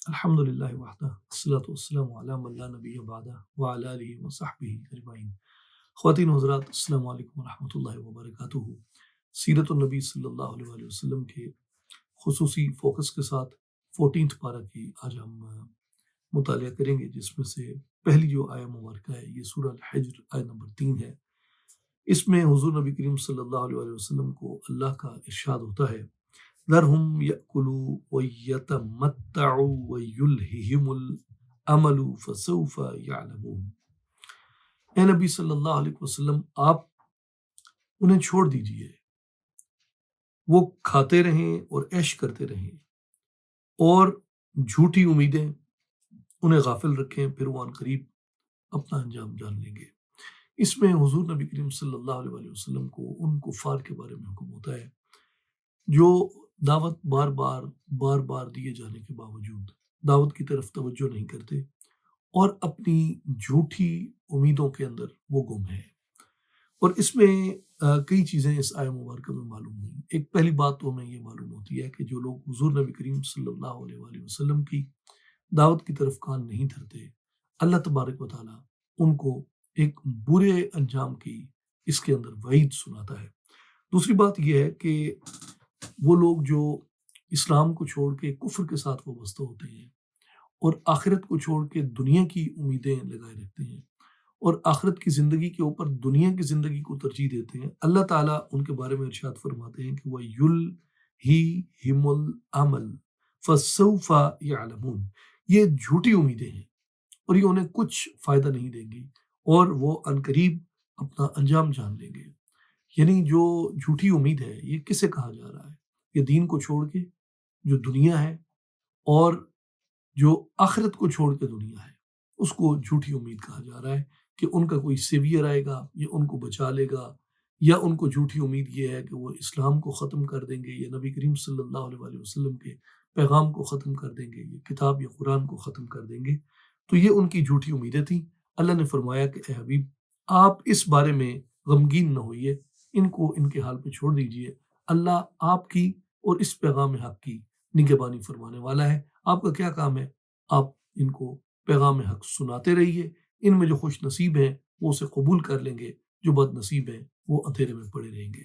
الحمد للہ وحدہ والصلاة والسلام علی من لا نبی بعدہ وعلی آلہ وصحبہ اجمعین۔ خواتین و حضرات، السلام علیکم ورحمۃ اللہ وبرکاتہ۔ سیرت النبی صلی اللہ علیہ وآلہ وسلم کے خصوصی فوکس کے ساتھ 14 پارہ کی آج ہم مطالعہ کریں گے، جس میں سے پہلی جو آیہ مبارکہ ہے یہ سورہ الحجر آیہ نمبر 3 ہے۔ اس میں حضور نبی کریم صلی اللہ علیہ وآلہ وسلم کو اللہ کا ارشاد ہوتا ہے، ذرهم يأكلوا ويتمتعوا ويلههم الأمل فسوف يعلمون۔ اے نبی صلی اللہ علیہ وسلم، آپ انہیں چھوڑ دیجئے، وہ کھاتے رہیں اور عیش کرتے رہیں اور جھوٹی امیدیں انہیں غافل رکھیں، پھر وہ ان قریب اپنا انجام جان لیں گے۔ اس میں حضور نبی کریم صلی اللہ علیہ وآلہ وسلم کو ان کفار کے بارے میں حکم ہوتا ہے جو دعوت بار بار دیے جانے کے باوجود دعوت کی طرف توجہ نہیں کرتے اور اپنی جھوٹی امیدوں کے اندر وہ گم ہے۔ اور اس میں کئی چیزیں اس آیہ مبارکہ میں معلوم ہوئی۔ ایک پہلی بات تو ہمیں یہ معلوم ہوتی ہے کہ جو لوگ حضور نبی کریم صلی اللہ علیہ وآلہ وسلم کی دعوت کی طرف کان نہیں دھرتے، اللہ تبارک و تعالیٰ ان کو ایک برے انجام کی اس کے اندر وعید سناتا ہے۔ دوسری بات یہ ہے کہ وہ لوگ جو اسلام کو چھوڑ کے کفر کے ساتھ وابستہ ہوتے ہیں اور آخرت کو چھوڑ کے دنیا کی امیدیں لگائے رکھتے ہیں اور آخرت کی زندگی کے اوپر دنیا کی زندگی کو ترجیح دیتے ہیں، اللہ تعالیٰ ان کے بارے میں ارشاد فرماتے ہیں کہ وَيُلْهِهِمُ الْأَمَلَ فَسَوْفَ يَعْلَمُونَ۔ یہ جھوٹی امیدیں ہیں اور یہ انہیں کچھ فائدہ نہیں دیں گی اور وہ عنقریب اپنا انجام جان لیں گے۔ یعنی جو جھوٹی امید ہے یہ کسے کہا جا رہا ہے؟ یہ دین کو چھوڑ کے جو دنیا ہے اور جو آخرت کو چھوڑ کے دنیا ہے، اس کو جھوٹی امید کہا جا رہا ہے کہ ان کا کوئی سیویئر آئے گا یا ان کو بچا لے گا، یا ان کو جھوٹی امید یہ ہے کہ وہ اسلام کو ختم کر دیں گے یا نبی کریم صلی اللہ علیہ وآلہ وسلم کے پیغام کو ختم کر دیں گے، یا کتاب یا قرآن کو ختم کر دیں گے۔ تو یہ ان کی جھوٹی امیدیں تھیں۔ اللہ نے فرمایا کہ اے حبیب، آپ اس بارے میں غمگین نہ ہوئیے، ان کو ان کے حال پہ چھوڑ دیجئے۔ اللہ آپ کی اور اس پیغام حق کی نگہبانی فرمانے والا ہے۔ آپ کا کیا کام ہے؟ آپ ان کو پیغام حق سناتے رہیے۔ ان میں جو خوش نصیب ہیں وہ اسے قبول کر لیں گے، جو بد نصیب ہیں وہ اندھیرے میں پڑے رہیں گے۔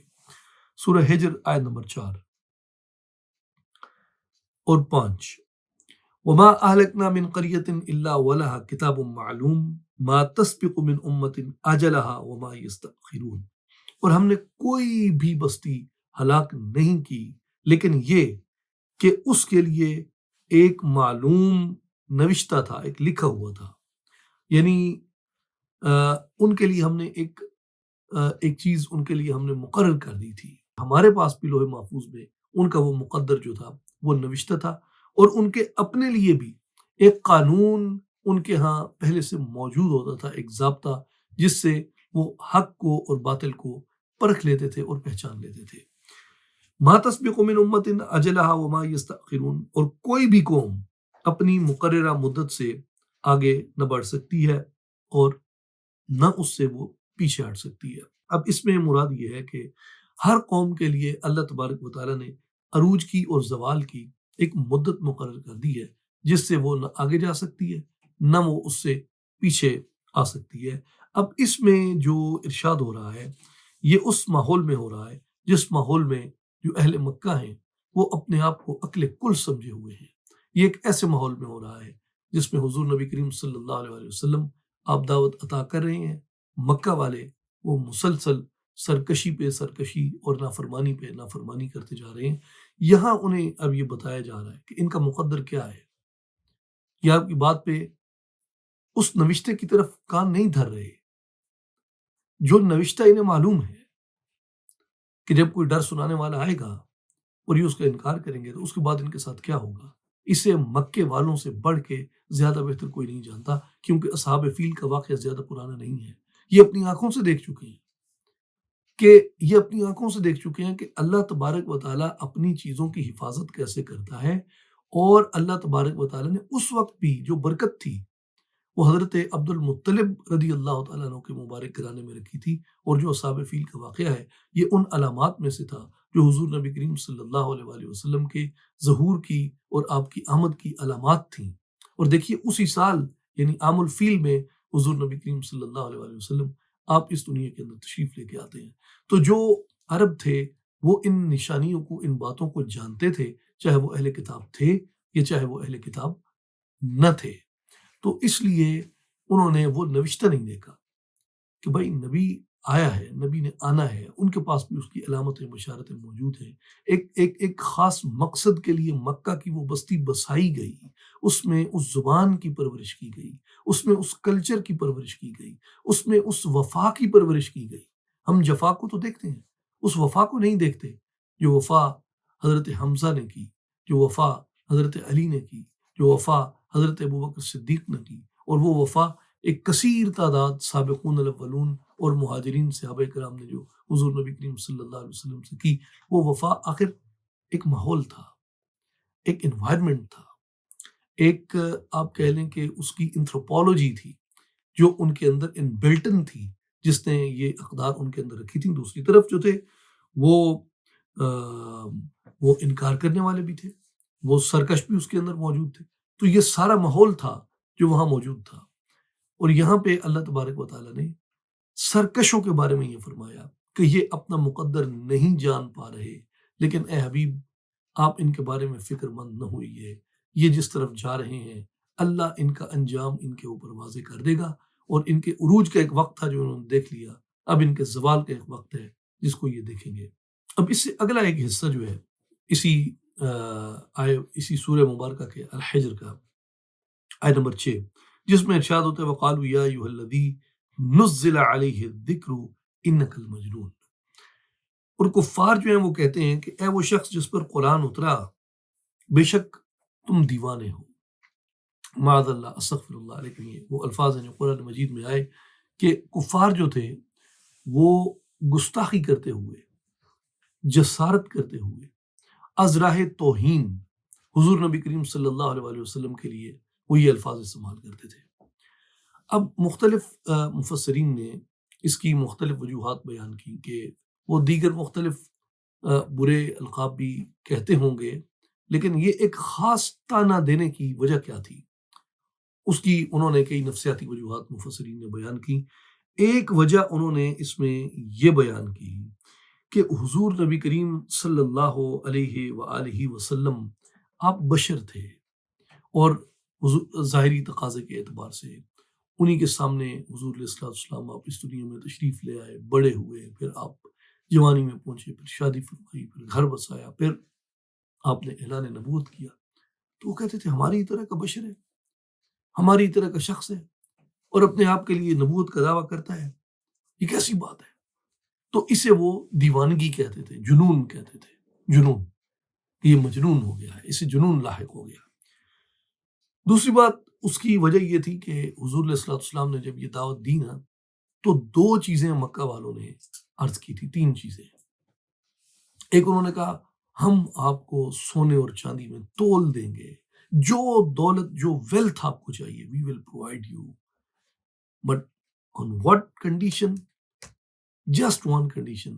سورہ ہجر آیت نمبر 4 اور 5۔ وَمَا أَهْلَكْنَا مِنْ قَرْيَةٍ إِلَّا وَلَهَا كِتَابٌ مَعْلُومٌ مَا تَسْبِقُ مِنْ أُمَّةٍ أَجَلَهَا وَمَا يَسْتَأْخِرُونَ۔ اور ہم نے کوئی بھی بستی ہلاک نہیں کی لیکن یہ کہ اس کے لیے ایک معلوم نوشتہ تھا، ایک لکھا ہوا تھا۔ یعنی ان کے لیے ہم نے ایک چیز ان کے لیے ہم نے مقرر کر دی تھی۔ ہمارے پاس بھی لوح محفوظ میں ان کا وہ مقدر جو تھا وہ نوشتہ تھا، اور ان کے اپنے لیے بھی ایک قانون ان کے ہاں پہلے سے موجود ہوتا تھا، ایک ضابطہ جس سے وہ حق کو اور باطل کو پرکھ لیتے تھے اور پہچان لیتے تھے۔ ما تسبق من امت اجلها وما يستأخرون، اور کوئی بھی قوم اپنی مقررہ مدت سے آگے نہ بڑھ سکتی ہے اور نہ اس سے وہ پیچھے ہٹ سکتی ہے۔ اب اس میں مراد یہ ہے کہ ہر قوم کے لیے اللہ تبارک و تعالیٰ نے عروج کی اور زوال کی ایک مدت مقرر کر دی ہے، جس سے وہ نہ آگے جا سکتی ہے نہ وہ اس سے پیچھے آ سکتی ہے۔ اب اس میں جو ارشاد ہو رہا ہے یہ اس ماحول میں ہو رہا ہے جس ماحول میں جو اہل مکہ ہیں وہ اپنے آپ کو عقل کل سمجھے ہوئے ہیں۔ یہ ایک ایسے ماحول میں ہو رہا ہے جس میں حضور نبی کریم صلی اللہ علیہ وآلہ وسلم آپ دعوت عطا کر رہے ہیں، مکہ والے وہ مسلسل سرکشی پہ سرکشی اور نافرمانی پہ نافرمانی کرتے جا رہے ہیں۔ یہاں انہیں اب یہ بتایا جا رہا ہے کہ ان کا مقدر کیا ہے۔ یہ آپ کی بات پہ اس نوشتے کی طرف کان نہیں دھر رہے جو نوشتہ انہیں معلوم ہے کہ جب کوئی ڈر سنانے والا آئے گا اور یہ اس کا انکار کریں گے تو اس کے بعد ان کے ساتھ کیا ہوگا۔ اسے مکے والوں سے بڑھ کے زیادہ بہتر کوئی نہیں جانتا، کیونکہ اصحاب فیل کا واقعہ زیادہ پرانا نہیں ہے۔ یہ اپنی آنکھوں سے دیکھ چکے ہیں کہ اللہ تبارک و تعالیٰ اپنی چیزوں کی حفاظت کیسے کرتا ہے، اور اللہ تبارک و تعالیٰ نے اس وقت بھی جو برکت تھی وہ حضرت عبد المطلب رضی اللہ تعالیٰ عنہ کے مبارک گھرانے میں رکھی تھی، اور جو اصحاب فیل کا واقعہ ہے یہ ان علامات میں سے تھا جو حضور نبی کریم صلی اللہ علیہ وآلہ وسلم کے ظہور کی اور آپ کی آمد کی علامات تھیں۔ اور دیکھیے اسی سال یعنی عام الفیل میں حضور نبی کریم صلی اللہ علیہ وآلہ وسلم آپ اس دنیا کے اندر تشریف لے کے آتے ہیں۔ تو جو عرب تھے وہ ان نشانیوں کو، ان باتوں کو جانتے تھے، چاہے وہ اہل کتاب تھے یا چاہے وہ اہل کتاب نہ تھے۔ تو اس لیے انہوں نے وہ نوشتہ نہیں دیکھا کہ بھائی نبی آیا ہے، نبی نے آنا ہے، ان کے پاس بھی اس کی علامتیں بشارتیں موجود ہیں۔ ایک خاص مقصد کے لیے مکہ کی وہ بستی بسائی گئی، اس میں اس زبان کی پرورش کی گئی، اس میں اس کلچر کی پرورش کی گئی، اس میں اس وفا کی پرورش کی گئی۔ ہم جفا کو تو دیکھتے ہیں، اس وفا کو نہیں دیکھتے جو وفا حضرت حمزہ نے کی، جو وفا حضرت علی نے کی، جو وفا حضرت ابوبکر صدیق نے کی، اور وہ وفا ایک کثیر تعداد سابقون الاولون اور مہاجرین صحابہ کرام نے جو حضور نبی کریم صلی اللہ علیہ وسلم سے کی، وہ وفا آخر ایک ماحول تھا، ایک انوائرمنٹ تھا، ایک آپ کہہ لیں کہ اس کی انتھروپولوجی تھی جو ان کے اندر ان بلٹن تھی، جس نے یہ اقدار ان کے اندر رکھی تھی۔ دوسری طرف جو تھے وہ وہ انکار کرنے والے بھی تھے، وہ سرکش بھی اس کے اندر موجود تھے۔ تو یہ سارا ماحول تھا جو وہاں موجود تھا۔ اور یہاں پہ اللہ تبارک و تعالیٰ نے سرکشوں کے بارے میں یہ فرمایا کہ یہ اپنا مقدر نہیں جان پا رہے، لیکن اے حبیب آپ ان کے بارے میں فکر مند نہ ہوئیے، یہ جس طرف جا رہے ہیں اللہ ان کا انجام ان کے اوپر واضح کر دے گا، اور ان کے عروج کا ایک وقت تھا جو انہوں نے دیکھ لیا، اب ان کے زوال کا ایک وقت ہے جس کو یہ دیکھیں گے۔ اب اس سے اگلا ایک حصہ جو ہے اسی سورہ مبارکہ کے الحجر کا آیت نمبر 6، جس میں ارشاد ہوتا ہے وقالوا یا ایھا الذی نزل علیہ الذکر انک المجنون۔ اور کفار جو ہیں وہ کہتے ہیں کہ اے وہ شخص جس پر قرآن اترا بے شک تم دیوانے ہو۔ معاذ اللہ، استغفر اللہ، لیکن یہ وہ الفاظ ہیں جو قرآن مجید میں آئے کہ کفار جو تھے وہ گستاخی کرتے ہوئے، جسارت کرتے ہوئے، از راہ توہین حضور نبی کریم صلی اللہ علیہ وآلہ وسلم کے لیے وہ یہ الفاظ استعمال کرتے تھے۔ اب مختلف مفسرین نے اس کی مختلف وجوہات بیان کی کہ وہ دیگر مختلف برے القاب بھی کہتے ہوں گے، لیکن یہ ایک خاص تانا دینے کی وجہ کیا تھی، اس کی انہوں نے کئی نفسیاتی وجوہات مفسرین نے بیان کی۔ ایک وجہ انہوں نے اس میں یہ بیان کی کہ حضور نبی کریم صلی اللہ علیہ وآلہ وسلم آپ بشر تھے، اور ظاہری تقاضے کے اعتبار سے انہی کے سامنے حضور علیہ السلام آپ اس دنیا میں تشریف لے آئے، بڑے ہوئے، پھر آپ جوانی میں پہنچے، پھر شادی فرمائی، پھر گھر بسایا، پھر آپ نے اعلان نبوت کیا۔ تو وہ کہتے تھے ہماری طرح کا بشر ہے، ہماری طرح کا شخص ہے، اور اپنے آپ کے لیے نبوت کا دعویٰ کرتا ہے، یہ کیسی بات ہے؟ تو اسے وہ دیوانگی کہتے تھے، جنون کہتے تھے، جنون، یہ مجنون ہو گیا ہے، اسے جنون لاحق ہو گیا۔ دوسری بات اس کی وجہ یہ تھی کہ حضور علیہ السلام نے جب یہ دعوت دی نا، تو دو چیزیں مکہ والوں نے عرض کی تھی، تین چیزیں۔ ایک انہوں نے کہا ہم آپ کو سونے اور چاندی میں تول دیں گے، جو دولت، جو ویلتھ آپ کو چاہیے، we will provide you, but on what condition? Just one condition,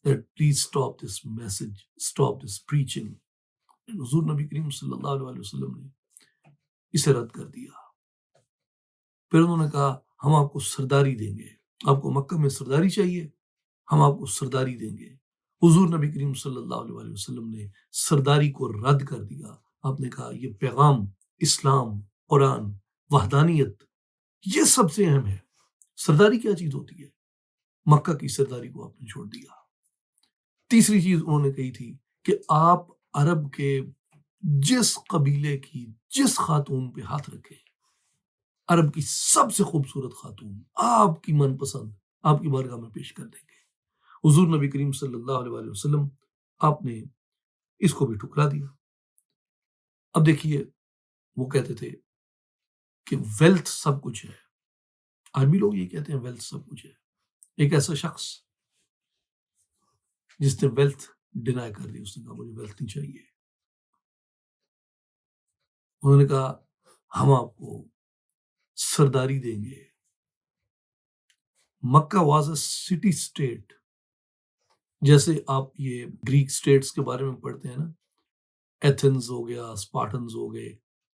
that please stop this message, stop this preaching۔ حضور نبی کریم صلی اللہ علیہ وسلم نے اسے رد کر دیا۔ پھر انہوں نے کہا ہم آپ کو سرداری دیں گے، آپ کو مکہ میں سرداری چاہیے، ہم آپ کو سرداری دیں گے۔ حضور نبی کریم صلی اللہ علیہ وسلم نے سرداری کو رد کر دیا۔ آپ نے کہا یہ پیغام، اسلام، قرآن، وحدانیت، یہ سب سے اہم ہے، سرداری کیا چیز ہوتی ہے؟ مکہ کی سرداری کو آپ نے چھوڑ دیا۔ تیسری چیز انہوں نے کہی تھی کہ آپ عرب کے جس قبیلے کی جس خاتون پہ ہاتھ رکھے، عرب کی سب سے خوبصورت خاتون آپ کی من پسند آپ کی بارگاہ میں پیش کر دیں گے۔ حضور نبی کریم صلی اللہ علیہ وسلم آپ نے اس کو بھی ٹھکرا دیا۔ اب دیکھیے وہ کہتے تھے کہ ویلتھ سب کچھ ہے، آج بھی لوگ یہ کہتے ہیں ویلتھ سب کچھ ہے۔ ایک ایسا شخص جس نے ویلتھ ڈینائی کر دی، اس نے کہا مجھے ویلتھ نہیں چاہیے۔ انہوں نے کہا ہم آپ کو سرداری دیں گے۔ مکہ واز اے سٹی اسٹیٹ، جیسے آپ یہ گریک اسٹیٹس کے بارے میں پڑھتے ہیں نا، ایتھنز ہو گیا، اسپارٹنز ہو گئے،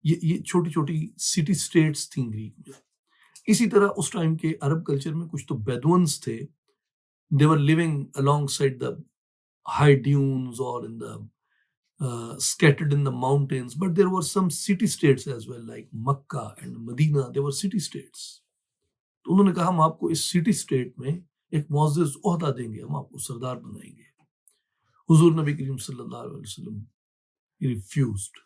یہ چھوٹی چھوٹی سٹی اسٹیٹس تھیں گریک میں. اسی طرح اس ٹائم کے عرب کلچر میں کچھ تو بیدونز تھے. they were living alongside the high dunes or in the scattered in the mountains, but there were some city states as well, like Makkah and Medina. They were city states. تو انہوں نے کہا ہم آپ کو اس سٹی اسٹیٹ میں ایک معزز عہدہ دیں گے، ہم آپ کو سردار بنائیں گے. حضور نبی کریم صلی اللہ علیہ وسلم ریفیوزڈ.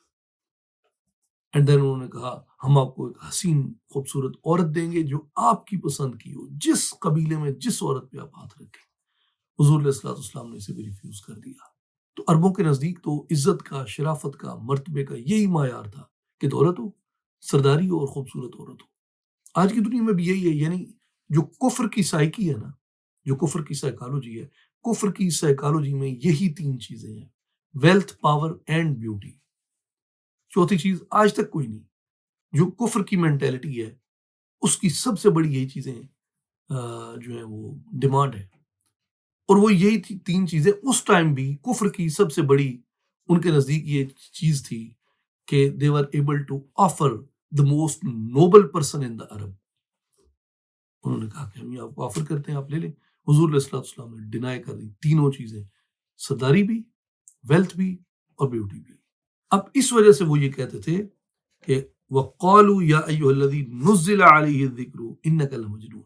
اینڈ دین انہوں نے کہا ہم آپ کو ایک حسین خوبصورت عورت دیں گے جو آپ کی پسند کی ہو، جس قبیلے میں جس عورت پہ آپ ہاتھ رکھیں. حضور علیہ الصلوۃ والسلام نے اسے بھی ریفیوز کر دیا. تو عربوں کے نزدیک تو عزت کا، شرافت کا، مرتبے کا یہی معیار تھا کہ دولت ہو، سرداری ہو اور خوبصورت عورت ہو. آج کی دنیا میں بھی یہی ہے. یعنی جو کفر کی سائیکی ہے نا، جو کفر کی سائیکالوجی ہے، کفر کی سائیکالوجی میں یہی تین چیزیں ہیں: ویلتھ، پاور اینڈ بیوٹی. چوتھی چیز آج تک کوئی نہیں. جو کفر کی مینٹیلٹی ہے اس کی سب سے بڑی یہی چیزیں جو ہیں وہ ڈیمانڈ ہے. اور وہ یہی تین چیزیں اس ٹائم بھی کفر کی سب سے بڑی ان کے نزدیک یہ چیز تھی کہ they were able to offer the most noble person in the Arab. انہوں نے کہا کہ ہم یہ آپ کو آفر کرتے ہیں، آپ لے لیں. حضور علیہ الصلوۃ والسلام نے ڈینائی کر دی تینوں چیزیں، سرداری بھی، ویلتھ بھی اور بیوٹی بھی. اب اس وجہ سے وہ یہ کہتے تھے کہ وَقَالُوا يَا أَيُّهَا الَّذِي نُزِّلَ عَلَيْهِ الذِّكْرُ إِنَّكَ لَمَجْنُونٌ.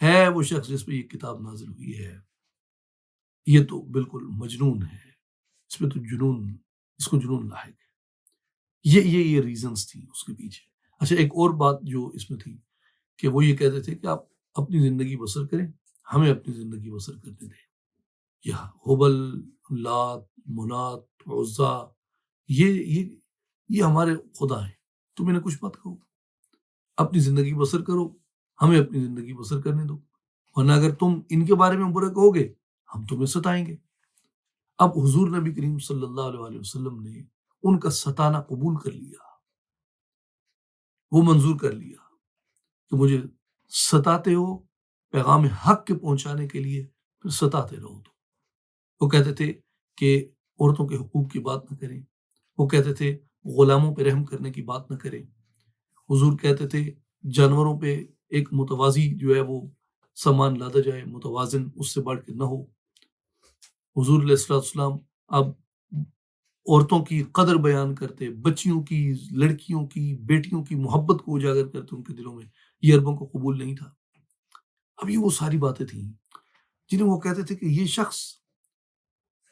ہے وہ شخص جس پہ یہ کتاب نازل ہوئی ہے، یہ تو بالکل مجنون ہے، اس پہ تو جنون، اس کو جنون لاحق ہے. یہ ریزنز تھیں اس کے پیچھے. اچھا، ایک اور بات جو اس میں تھی کہ وہ یہ کہتے تھے کہ آپ اپنی زندگی بسر کریں، ہمیں اپنی زندگی بسر کرنے دیں. یہ ہبل، لات، منات، عزا، یہ ہمارے خدا ہیں، تم انہیں کچھ مت کہو، اپنی زندگی بسر کرو، ہمیں اپنی زندگی بسر کرنے دو، ورنہ اگر تم ان کے بارے میں برا کہو گے ہم تمہیں ستائیں گے. اب حضور نبی کریم صلی اللہ علیہ وسلم نے ان کا ستانا قبول کر لیا، وہ منظور کر لیا کہ مجھے ستاتے ہو پیغام حق کے پہنچانے کے لیے، پھر ستاتے رہو. تو وہ کہتے تھے کہ عورتوں کے حقوق کی بات نہ کریں، وہ کہتے تھے غلاموں پہ رحم کرنے کی بات نہ کریں. حضور کہتے تھے جانوروں پہ ایک متوازی جو ہے وہ سامان لادا جائے، متوازن، اس سے بڑھ کے نہ ہو. حضور علیہ السلام اب عورتوں کی قدر بیان کرتے، بچیوں کی، لڑکیوں کی، بیٹیوں کی محبت کو اجاگر کرتے ان کے دلوں میں. یہ عربوں کو قبول نہیں تھا. اب یہ وہ ساری باتیں تھیں جنہیں وہ کہتے تھے کہ یہ شخص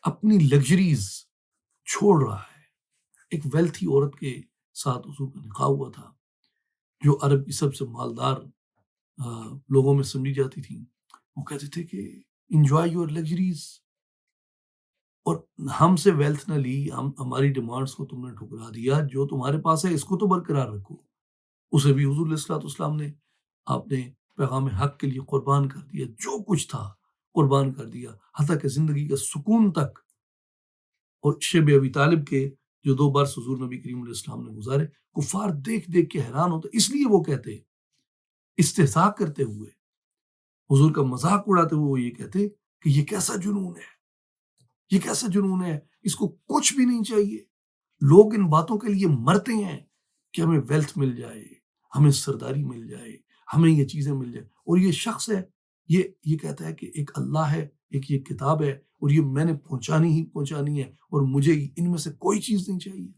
اپنی لگژریز چھوڑ رہا ہے. ایک ویلتھی عورت کے ساتھ حضور کا نکاح ہوا تھا جو عرب کی سب سے مالدار لوگوں میں سمجھی جاتی تھی. وہ کہتے تھے کہ انجوائے یور لگژریز، اور ہم سے ویلتھ نہ لی، ہماری ڈیمانڈس کو تم نے ٹھکرا دیا، جو تمہارے پاس ہے اس کو تو برقرار رکھو. اسے بھی حضور علیہ الصلوۃ والسلام نے آپ نے پیغام حق کے لیے قربان کر دیا، جو کچھ تھا قربان کر دیا، حتیٰ کہ زندگی کا سکون تک. اور شیب ابی طالب کے جو 2 برس حضور نبی کریم علیہ السلام نے گزارے، کفار دیکھ دیکھ کے حیران ہوتے. اس لیے وہ کہتے، استہزاء کرتے ہوئے، حضور کا مذاق اڑاتے ہوئے وہ یہ کہتے کہ یہ کیسا جنون ہے، یہ کیسا جنون ہے، اس کو کچھ بھی نہیں چاہیے. لوگ ان باتوں کے لیے مرتے ہیں کہ ہمیں ویلتھ مل جائے، ہمیں سرداری مل جائے، ہمیں یہ چیزیں مل جائے. اور یہ شخص ہے، یہ کہتا ہے کہ ایک اللہ ہے، ایک یہ کتاب ہے، اور یہ میں نے پہنچانی ہے، اور مجھے ان میں سے کوئی چیز نہیں چاہیے.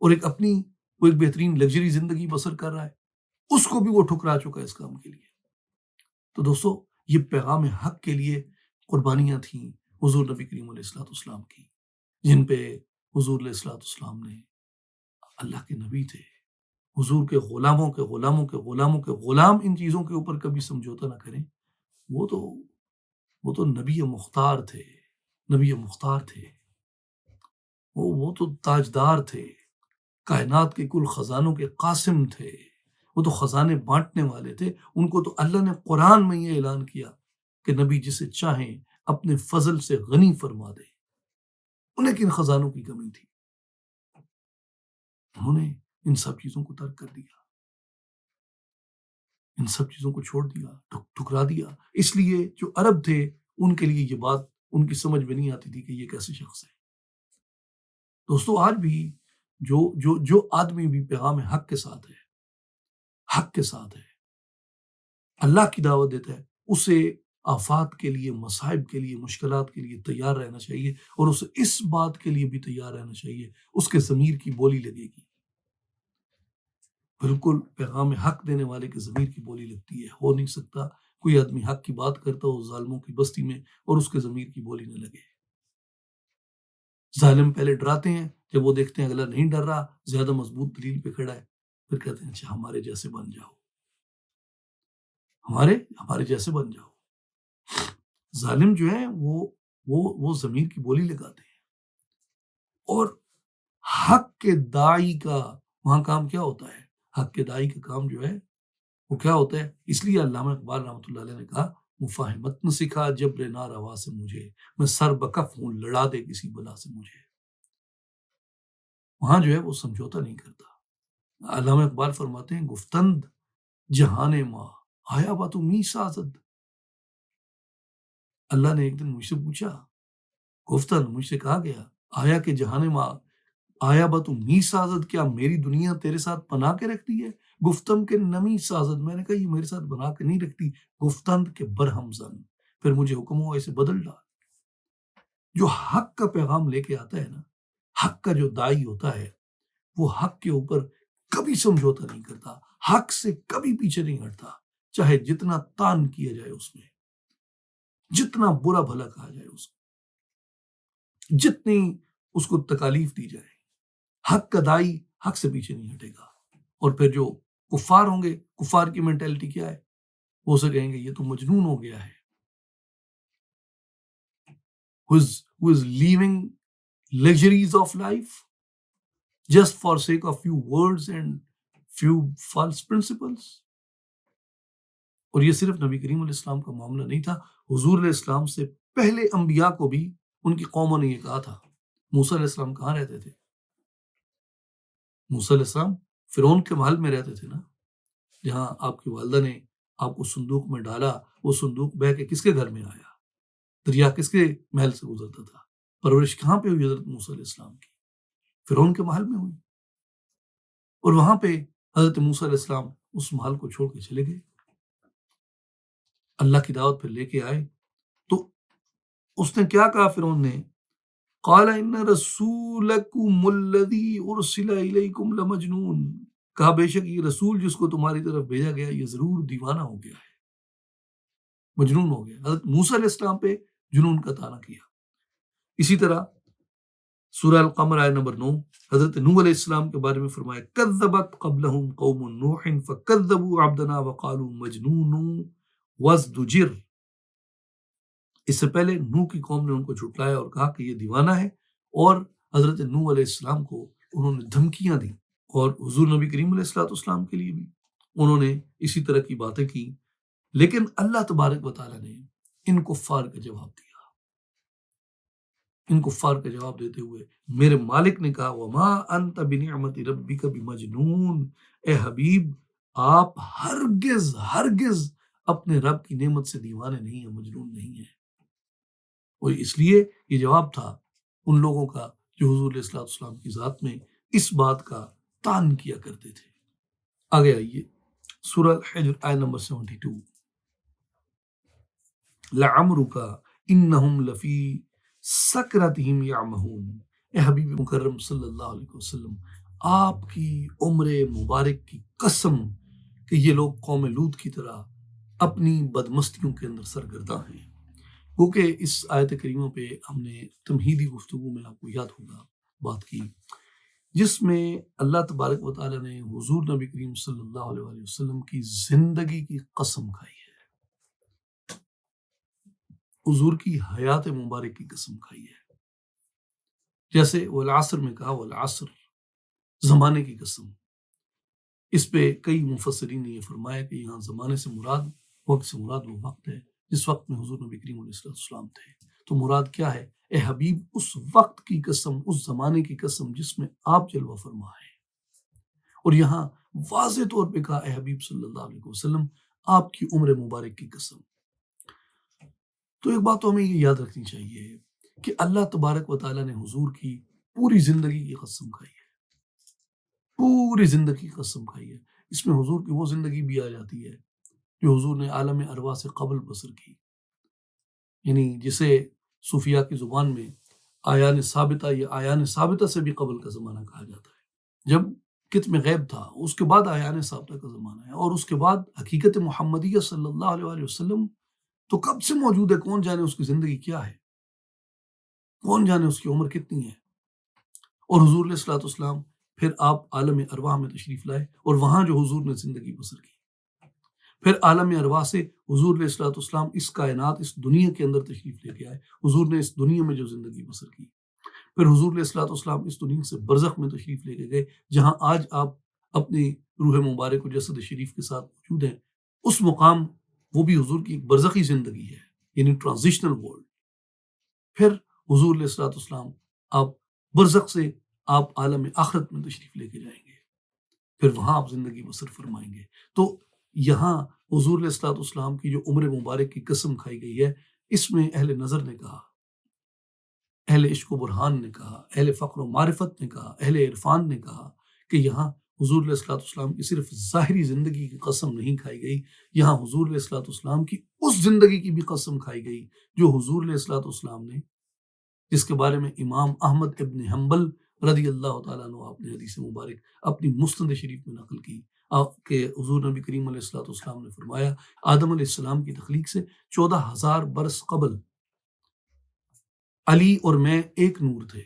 اور ایک اپنی وہ ایک بہترین لگژری زندگی بسر کر رہا ہے، اس کو بھی وہ ٹھکرا چکا ہے اس کام کے لیے. تو دوستو، یہ پیغام حق کے لیے قربانیاں تھیں حضور نبی کریم علیہ الصلوۃ والسلام کی، جن پہ حضور علیہ الصلوۃ والسلام نے، اللہ کے نبی تھے، حضور کے غلاموں کے غلاموں کے غلاموں کے غلام ان چیزوں کے اوپر کبھی سمجھوتا نہ کریں. وہ تو نبی مختار تھے، نبی مختار تھے، وہ تو تاجدار تھے، کائنات کے کل خزانوں کے قاسم تھے، وہ تو خزانے بانٹنے والے تھے. ان کو تو اللہ نے قرآن میں یہ اعلان کیا کہ نبی جسے چاہیں اپنے فضل سے غنی فرما دے. انہیں کن خزانوں کی کمی تھی؟ انہوں نے ان سب چیزوں کو ترک کر دیا، ان سب چیزوں کو چھوڑ دیا، ٹھکرا دیا. اس لیے جو عرب تھے ان کے لیے یہ بات ان کی سمجھ میں نہیں آتی تھی کہ یہ کیسے شخص ہے۔ دوستو آج بھی جو آدمی بھی پیغام حق کے ساتھ ہے، حق کے ساتھ ہے، اللہ کی دعوت دیتا ہے، اسے آفات کے لیے، مصائب کے لیے، مشکلات کے لیے تیار رہنا چاہیے، اور اسے اس بات کے لیے بھی تیار رہنا چاہیے اس کے ضمیر کی بولی لگے گی۔ بالکل پیغام حق دینے والے کے ضمیر کی بولی لگتی ہے۔ ہو نہیں سکتا کوئی آدمی حق کی بات کرتا ہو ظالموں کی بستی میں اور اس کے ضمیر کی بولی نہ لگے۔ ظالم پہلے ڈراتے ہیں، جب وہ دیکھتے ہیں اگلا نہیں ڈر رہا، زیادہ مضبوط دلیل پہ کھڑا ہے، پھر کہتے ہیں اچھا ہمارے جیسے بن جاؤ، ہمارے جیسے بن جاؤ۔ ظالم جو ہے وہ ضمیر کی بولی لگاتے ہیں، اور حق کے داعی کا وہاں کام کیا ہوتا ہے؟ حق کے داعی کا کام جو ہے وہ کیا ہوتا ہے؟ اس لیے علامہ اقبال رحمۃ اللہ علیہ نے کہا مفاہمت نہ سکھا جبر ناروا سے مجھے، میں سر بکف ہوں لڑا دے کسی بلا سے مجھے۔ وہاں جو ہے وہ سمجھوتا نہیں کرتا۔ علامہ اقبال فرماتے ہیں گفتند جہان ماں آیا با تو می سازد۔ اللہ نے ایک دن مجھ سے پوچھا، گفتند مجھ سے کہا گیا، آیا کہ جہان ماں آیا با تو می سازد، کیا میری دنیا تیرے ساتھ بنا کے رکھتی ہے؟ گفتم کے نمی سازد، میں نے کہا یہ میرے ساتھ بنا کے نہیں رکھتی۔ گفتند کے برہم زن، پھر مجھے حکم ہوا اسے بدل ڈال۔ جو حق کا پیغام لے کے آتا ہے نا، حق کا جو داعی ہوتا ہے، وہ حق کے اوپر کبھی سمجھوتا نہیں کرتا، حق سے کبھی پیچھے نہیں ہٹتا، چاہے جتنا تان کیا جائے اس میں، جتنا برا بھلا کہا جائے اس کو، جتنی اس کو تکالیف دی جائے، حق کا داعی حق سے پیچھے نہیں ہٹے گا۔ اور پھر جو کفار ہوں گے، کفار کی مینٹلٹی کیا ہے؟ وہ اسے کہیں گے یہ تو مجنون ہو گیا ہے، who is leaving luxuries of life just for sake of few words and few false principles۔ اور یہ صرف نبی کریم علیہ السلام کا معاملہ نہیں تھا، حضور علیہ السلام سے پہلے انبیاء کو بھی ان کی قوموں نے یہ کہا تھا۔ موسیٰ علیہ السلام کہاں رہتے تھے؟ موسیٰ علیہ السلام فرعون کے محل میں رہتے تھے نا، جہاں آپ کی والدہ نے آپ کو صندوق میں ڈالا، وہ صندوق بہ کے کس کے گھر میں آیا؟ دریا کس کے محل سے گزرتا تھا؟ پرورش کہاں پہ ہوئی حضرت موسیٰ علیہ السلام کی؟ فرعون کے محل میں ہوئی، اور وہاں پہ حضرت موسیٰ علیہ السلام اس محل کو چھوڑ کے چلے گئے، اللہ کی دعوت پہ لے کے آئے۔ تو اس نے کیا کہا فرعون نے؟ قال ان رسولکم الذی ارسل الیکم لمجنون، کہا بے شک یہ رسول جس کو تمہاری طرف بھیجا گیا یہ ضرور دیوانہ ہو گیا ہے، مجنون ہو گیا۔ حضرت موسیٰ علیہ السلام پہ جنون کا طعنہ کیا۔ اسی طرح سورہ القمر آیت نمبر 9 حضرت نوح علیہ السلام کے بارے میں فرمایا کذبت قبلہم قوم نوح فکذبوا عبدنا وقالوا مجنون وازدجر، اس سے پہلے نوح کی قوم نے ان کو جھٹلایا اور کہا کہ یہ دیوانہ ہے، اور حضرت نوح علیہ السلام کو انہوں نے دھمکیاں دی، اور حضور نبی کریم علیہ السلام کے لیے بھی انہوں نے اسی طرح کی باتیں کی۔ لیکن اللہ تبارک و تعالیٰ نے ان کفار کا جواب دیا۔ ان کفار کا جواب دیتے ہوئے میرے مالک نے کہا وما انت بنعمت ربک بمجنون، اے حبیب آپ ہرگز اپنے رب کی نعمت سے دیوانے نہیں ہیں، مجنون نہیں ہیں۔ اور اس لیے یہ جواب تھا ان لوگوں کا جو حضور علیہ السلام کی ذات میں اس بات کا طعن کیا کرتے تھے۔ آگے آئیے سورہ الحجر آیت نمبر 72، لعمرک انہم لفی سکرتہم یعمہون، اے حبیب مکرم صلی اللہ علیہ وسلم آپ کی عمر مبارک کی قسم کہ یہ لوگ قوم لوط کی طرح اپنی بدمستیوں کے اندر سرگرداں ہیں۔ کیونکہ اس آیت کریمہ پہ ہم نے تمہیدی گفتگو میں آپ کو یاد ہوگا بات کی، جس میں اللہ تبارک و تعالیٰ نے حضور نبی کریم صلی اللہ علیہ وسلم کی زندگی کی قسم کھائی ہے، حضور کی حیات مبارک کی قسم کھائی ہے۔ جیسے والعصر میں کہا والعصر، زمانے کی قسم۔ اس پہ کئی مفسرین نے یہ فرمایا کہ یہاں زمانے سے مراد، وقت سے مراد وہ وقت ہے جس وقت میں حضور نبی کریم علیہ السلام تھے۔ تو مراد کیا ہے؟ اے حبیب اس وقت کی قسم، اس زمانے کی قسم جس میں آپ جلوہ فرما ہے۔ اور یہاں واضح طور پہ کہا اے حبیب صلی اللہ علیہ وسلم آپ کی عمر مبارک کی قسم۔ تو ایک بات تو ہمیں یہ یاد رکھنی چاہیے کہ اللہ تبارک و تعالیٰ نے حضور کی پوری زندگی کی قسم کھائی ہے، پوری زندگی کی قسم کھائی ہے۔ اس میں حضور کی وہ زندگی بھی آ جاتی ہے جو حضور نے عالم ارواح سے قبل بسر کی، یعنی جسے صوفیاء کی زبان میں آیان ثابتہ یا آیان ثابتہ سے بھی قبل کا زمانہ کہا جاتا ہے۔ جب کتم غیب تھا اس کے بعد آیان ثابتہ کا زمانہ ہے، اور اس کے بعد حقیقت محمدیہ صلی اللہ علیہ وآلہ وسلم تو کب سے موجود ہے، کون جانے اس کی زندگی کیا ہے، کون جانے اس کی عمر کتنی ہے۔ اور حضور علیہ الصلوۃ والسلام پھر آپ عالم ارواح میں تشریف لائے، اور وہاں جو حضور نے زندگی بسر کی، پھر عالم ارواح سے حضور علیہ الصلوۃ والسلام اس کائنات، اس دنیا کے اندر تشریف لے کے آئے، حضور نے اس دنیا میں جو زندگی بسر کی، پھر حضور علیہ الصلوۃ والسلام اس دنیا سے برزخ میں تشریف لے کے گئے، جہاں آج آپ اپنی روح مبارک و جسد شریف کے ساتھ موجود ہیں۔ اس مقام وہ بھی حضور کی ایک برزخی زندگی ہے، یعنی ٹرانزیشنل ورلڈ۔ پھر حضور علیہ الصلوۃ والسلام آپ برزخ سے آپ عالم آخرت میں تشریف لے کے جائیں گے، پھر وہاں آپ زندگی بسر فرمائیں گے۔ تو یہاں حضور علیہ الصلوۃ والسلام کی جو عمر مبارک کی قسم کھائی گئی ہے، اس میں اہل نظر نے کہا، اہل عشق و برہان نے کہا، اہل فقر و معرفت نے کہا، اہل عرفان نے کہا کہ یہاں حضور علیہ الصلوۃ والسلام کی صرف ظاہری زندگی کی قسم نہیں کھائی گئی، یہاں حضور علیہ الصلوۃ والسلام کی اس زندگی کی بھی قسم کھائی گئی جو حضور علیہ الصلوۃ والسلام نے، جس کے بارے میں امام احمد ابن حنبل رضی اللہ تعالیٰ عنہ آپ نے حدیث مبارک اپنی مسند شریف میں نقل کی کہ حضور نبی کریم علیہ الصلوۃ والسلام نے فرمایا، آدم علیہ السلام کی تخلیق سے 14,000 برس قبل علی اور میں ایک نور تھے،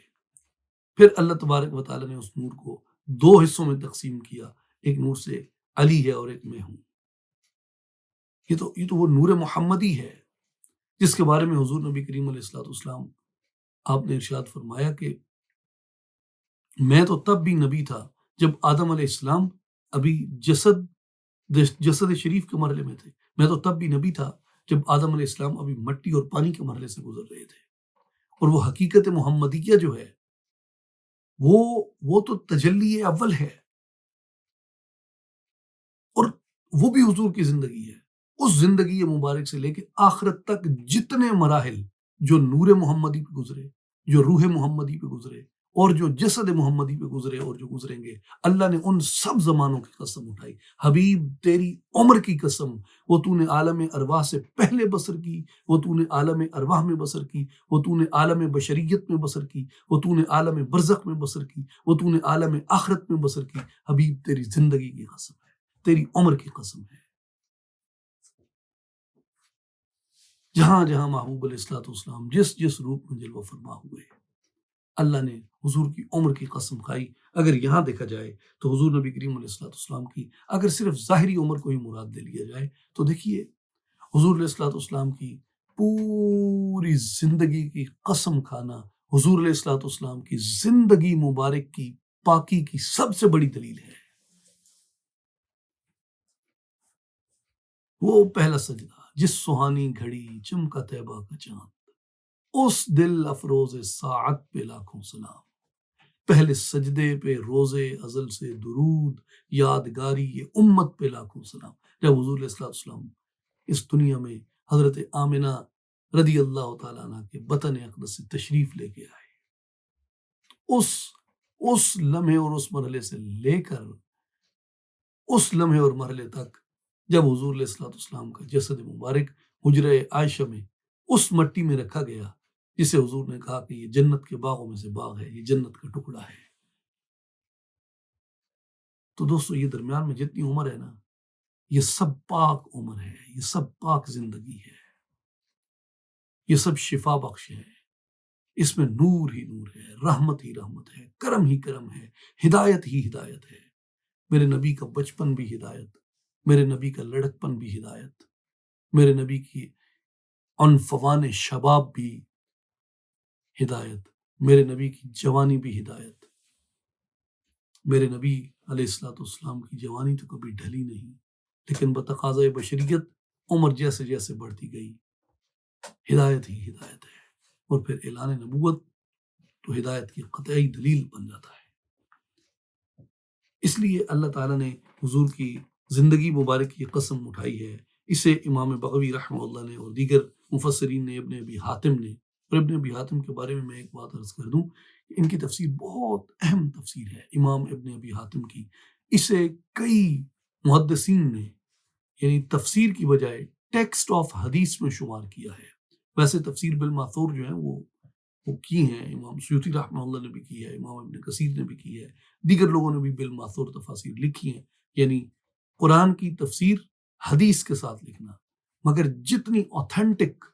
پھر اللہ تبارک و تعالیٰ نے اس نور کو 2 حصوں میں تقسیم کیا، ایک نور سے علی ہے اور ایک میں ہوں۔ یہ تو وہ نور محمدی ہے جس کے بارے میں حضور نبی کریم علیہ الصلوۃ والسلام آپ نے ارشاد فرمایا کہ میں تو تب بھی نبی تھا جب آدم علیہ السلام ابھی جسد شریف کے مرحلے میں تھے، میں تو تب بھی نبی تھا جب آدم علیہ السلام ابھی مٹی اور پانی کے مرحلے سے گزر رہے تھے۔ اور وہ حقیقت محمدیہ جو ہے وہ تو تجلی اول ہے، اور وہ بھی حضور کی زندگی ہے۔ اس زندگی مبارک سے لے کے آخرت تک جتنے مراحل جو نور محمدی پہ گزرے، جو روح محمدی پہ گزرے، اور جو جسد محمدی پہ گزرے اور جو گزریں گے، اللہ نے ان سب زمانوں کی قسم اٹھائی۔ حبیب تیری عمر کی قسم، وہ تو نے عالم ارواح سے پہلے بسر کی، وہ تو نے عالم ارواح میں بسر کی، وہ تو نے عالم بشریت میں بسر کی، وہ تو نے عالم برزخ میں بسر کی، وہ تو نے عالم آخرت میں بسر کی۔ حبیب تیری زندگی کی قسم ہے، تیری عمر کی قسم ہے۔ جہاں جہاں محبوب علیہ الصلوۃ والسلام جس جس روپ میں جلوہ فرما ہوئے، اللہ نے حضور کی عمر کی قسم کھائی۔ اگر یہاں دیکھا جائے تو حضور نبی کریم علیہ الصلوۃ والسلام کی اگر صرف ظاہری عمر کو ہی مراد لے لیا جائے تو دیکھیے حضور علیہ الصلوۃ والسلام کی پوری زندگی کی قسم کھانا حضور علیہ الصلوۃ والسلام کی زندگی مبارک کی پاکی کی سب سے بڑی دلیل ہے۔ وہ پہلا سجدہ جس سہانی گھڑی چمکا طیبہ کا چاند، اس دل افروز ساعت پہ لاکھوں سلام، پہلے سجدے پہ روزے ازل سے درود، یادگاری یہ امت پہ لاکھوں سلام۔ جب حضور علیہ الصلوۃ والسلام اس دنیا میں حضرت آمنہ رضی اللہ تعالیٰ عنہ کے بطن اقدس سے تشریف لے کے آئے، اس لمحے اور اس مرحلے سے لے کر اس لمحے اور مرحلے تک جب حضور علیہ الصلوۃ والسلام کا جسد مبارک حجرہ عائشہ میں اس مٹی میں رکھا گیا جسے حضور نے کہا کہ یہ جنت کے باغوں میں سے باغ ہے، یہ جنت کا ٹکڑا ہے، تو دوستو یہ درمیان میں جتنی عمر ہے نا، یہ سب پاک عمر ہے، یہ سب پاک زندگی ہے، یہ سب شفا بخش ہے، اس میں نور ہی نور ہے، رحمت ہی رحمت ہے، کرم ہی کرم ہے، ہدایت ہی ہدایت ہے۔ میرے نبی کا بچپن بھی ہدایت، میرے نبی کا لڑکپن بھی ہدایت، میرے نبی کی عنفوان شباب بھی ہدایت، میرے نبی کی جوانی بھی ہدایت۔ میرے نبی علیہ الصلوۃ والسلام کی جوانی تو کبھی ڈھلی نہیں، لیکن بتقاضۂ بشریت عمر جیسے جیسے بڑھتی گئی ہدایت ہی ہدایت ہے، اور پھر اعلان نبوت تو ہدایت کی قطعی دلیل بن جاتا ہے۔ اس لیے اللہ تعالیٰ نے حضور کی زندگی مبارک کی قسم اٹھائی ہے۔ اسے امام بغوی رحمہ اللہ نے اور دیگر مفسرین نے، ابن ابی حاتم نے، اور ابن ابی حاتم کے بارے میں ایک بات عرض کر دوں کہ ان کی تفسیر بہت اہم تفسیر ہے، امام ابن ابی حاتم کی. اسے کئی محدثین نے یعنی تفسیر کی بجائے ٹیکسٹ آف حدیث میں شمار کیا ہے. ویسے تفسیر بالماثور جو ہے وہ کی ہیں، امام سیوطی رحمہ اللہ نے بھی کی ہے، امام ابن کثیر نے بھی کی ہے، دیگر لوگوں نے بھی بالماثور تفاسیر لکھی ہیں، یعنی قرآن کی تفسیر حدیث کے ساتھ لکھنا. مگر جتنی اوتھینٹک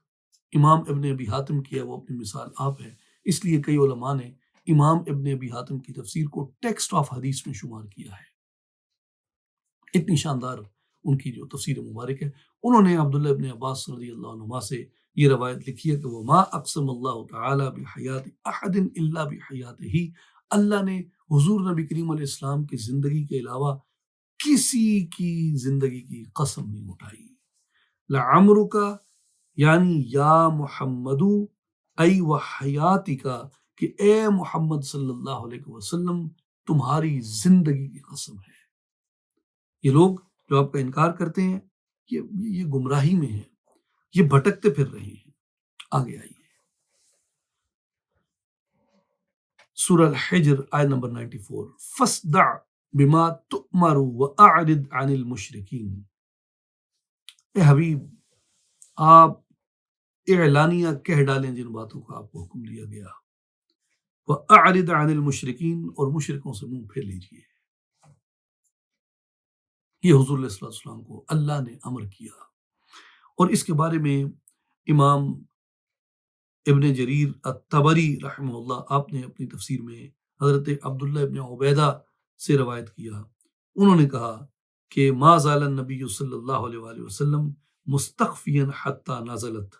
امام ابن ابی حاتم کی ہے وہ اپنی مثال آپ ہے. اس لیے کئی علماء نے امام ابن ابی حاتم کی تفسیر کو ٹیکسٹ آف حدیث میں شمار کیا ہے. اتنی شاندار ان کی جو تفسیر مبارک ہے. انہوں نے عبداللہ ابن عباس رضی اللہ عنہما سے یہ روایت لکھی ہے کہ وما اقسم اللہ تعالی بحیات احد الا بحیاتہ، اللہ نے حضور نبی کریم علیہ السلام کی زندگی کے علاوہ کسی کی زندگی کی قسم نہیں اٹھائی. لعمرک یعنی یا محمد ای وحیاتک، کہ اے محمد صلی اللہ علیہ وسلم تمہاری زندگی کی قسم ہے. یہ لوگ جو آپ کا انکار کرتے ہیں یہ گمراہی میں ہیں، یہ بھٹکتے پھر رہے ہیں. آگے آئیے سورہ الحجر آیت نمبر 94، فاصدع بما تؤمر واعرض عن المشرکین. اے حبیب آپ اعلانیہ کہہ ڈالیں جن باتوں کا آپ کو حکم دیا گیا، واعرض عن المشرکین، اور مشرکوں سے منہ پھیر لیجیے. یہ حضور علیہ السلام کو اللہ نے امر کیا. اور اس کے بارے میں امام ابن جریر الطبری رحمہ اللہ آپ نے اپنی تفسیر میں حضرت عبداللہ ابن عبیدہ سے روایت کیا. انہوں نے کہا کہ ما زال النبی صلی اللہ علیہ وآلہ وسلم مستخفیا حتی نزلت.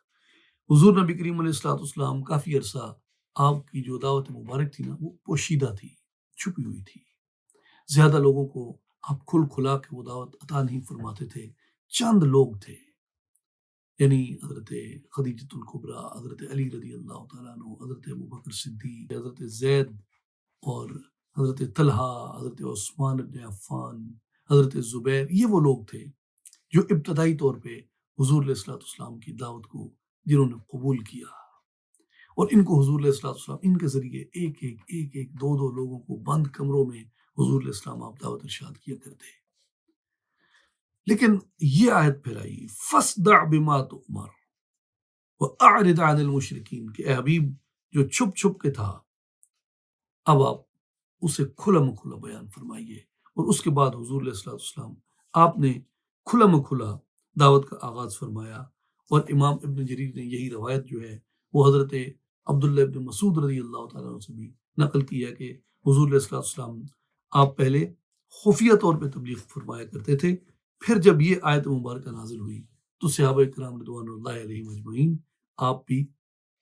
حضور نبی کریم علیہ السلام کافی عرصہ آپ کی جو دعوت مبارک تھی نا وہ پوشیدہ تھی، چھپی ہوئی تھی. زیادہ لوگوں کو آپ کھل کھلا کے وہ دعوت عطا نہیں فرماتے تھے. چند لوگ تھے، یعنی حضرت خدیجۃ الکبریٰ، حضرت علی رضی اللہ تعالیٰ عنہ، حضرت ابوبکر صدیق، حضرت زید اور حضرت طلحہ، حضرت عثمان بن عفان، حضرت زبیر. یہ وہ لوگ تھے جو ابتدائی طور پہ حضور علیہ السلام کی دعوت کو جنہوں نے قبول کیا. اور ان کو حضور علیہ السلام ان کے ذریعے ایک دو لوگوں کو بند کمروں میں حضور علیہ السلام آپ دعوت ارشاد کیا کرتے. لیکن یہ آیت پھر آئی، فاصدع بما تؤمر واعرض عن المشرکین، کہ اے حبیب جو چھپ چھپ کے تھا اب آپ اسے کھلم کھلا بیان فرمائیے. اور اس کے بعد حضور علیہ السلام آپ نے کھلم کھلا دعوت کا آغاز فرمایا. اور امام ابن جریر نے یہی روایت جو ہے وہ حضرت عبداللہ ابن مسعود رضی اللہ تعالیٰ عنہ سے بھی نقل کیا کہ حضور علیہ السلام آپ پہلے خفیہ طور پہ تبلیغ فرمایا کرتے تھے. پھر جب یہ آیت مبارکہ نازل ہوئی تو صحابہ کرام رضوان اللہ علیہم اجمعین آپ بھی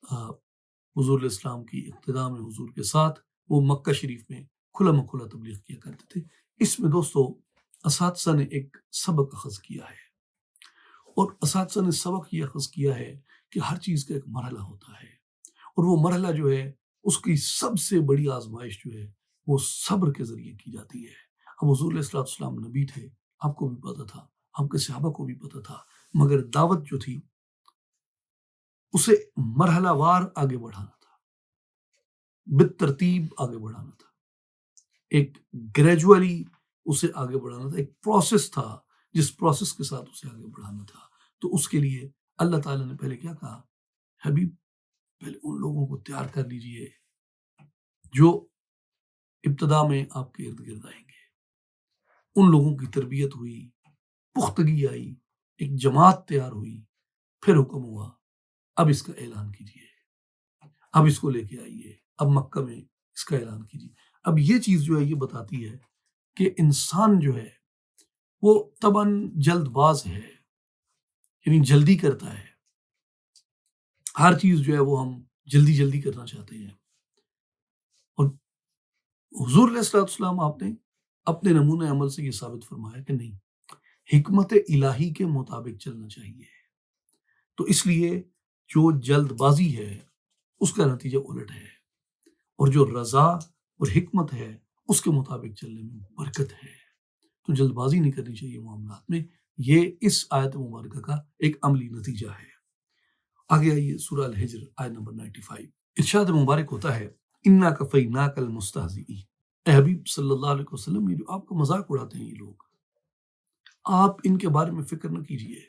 حضور علیہ السلام کی اقتداء میں حضور کے ساتھ وہ مکہ شریف میں کھلا کھلا تبلیغ کیا کرتے تھے. اس میں دوستو اساتذہ نے ایک سبق اخذ کیا ہے، اور اساتذہ نے سبق یہ اخذ کیا ہے کہ ہر چیز کا ایک مرحلہ ہوتا ہے، اور وہ مرحلہ جو ہے اس کی سب سے بڑی آزمائش جو ہے وہ صبر کے ذریعے کی جاتی ہے. اب حضور علیہ السلام نبی تھے، آپ کو بھی پتا تھا، آپ کے صحابہ کو بھی پتا تھا، مگر دعوت جو تھی اسے مرحلہ وار آگے بڑھانا تھا، بالترتیب آگے بڑھانا تھا، ایک گریجولی اسے آگے بڑھانا تھا. ایک پروسیس تھا جس پروسیس کے ساتھ اسے آگے بڑھانا تھا. تو اس کے لیے اللہ تعالیٰ نے پہلے کیا کہا، حبیب پہلے ان لوگوں کو تیار کر لیجئے جو ابتدا میں آپ کے ارد گرد آئیں گے. ان لوگوں کی تربیت ہوئی، پختگی آئی، ایک جماعت تیار ہوئی. پھر حکم ہوا اب اس کا اعلان کیجیے، اب اس کو لے کے آئیے، اب مکہ میں اس کا اعلان کیجیے. اب یہ چیز جو ہے یہ بتاتی ہے کہ انسان جو ہے وہ طبعاً جلد باز ہے، یعنی جلدی کرتا ہے. ہر چیز جو ہے وہ ہم جلدی کرنا چاہتے ہیں. اور حضور علیہ السلام آپ نے اپنے نمونہ عمل سے یہ ثابت فرمایا کہ نہیں، حکمت الہی کے مطابق چلنا چاہیے. تو اس لیے جو جلد بازی ہے اس کا نتیجہ الٹ ہے، اور جو رضا اور حکمت ہے اس کے مطابق چلنے میں برکت ہے. تو جلد بازی نہیں کرنی چاہیے معاملات میں. یہ اس آیت مبارکہ کا ایک عملی نتیجہ ہے. آگے آئیے سورہ الحجر آیت نمبر 95، ارشاد مبارک ہوتا ہے انا کفیناک المستہزئین، اے حبیب صلی اللہ علیہ وسلم یہ جو آپ کا مذاق اڑاتے ہیں یہ لوگ، آپ ان کے بارے میں فکر نہ کیجیے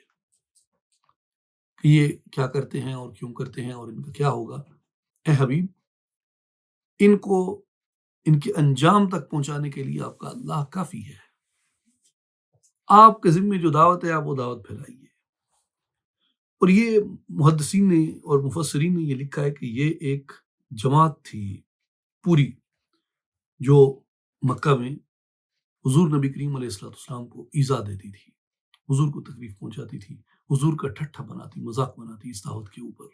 کہ یہ کیا کرتے ہیں اور کیوں کرتے ہیں اور ان کا کیا ہوگا۔ اے حبیب ان کو ان کے انجام تک پہنچانے کے لیے آپ کا اللہ کافی ہے، آپ کے ذمہ جو دعوت ہے آپ وہ دعوت پھیلائیے۔ اور یہ محدثین نے اور مفسرین نے یہ لکھا ہے کہ یہ ایک جماعت تھی پوری جو مکہ میں حضور نبی کریم علیہ السلام کو ایذا دیتی تھی، حضور کو تکلیف پہنچاتی تھی، حضور کا ٹھٹھا بناتی، مذاق بناتی، اس دعوت کے اوپر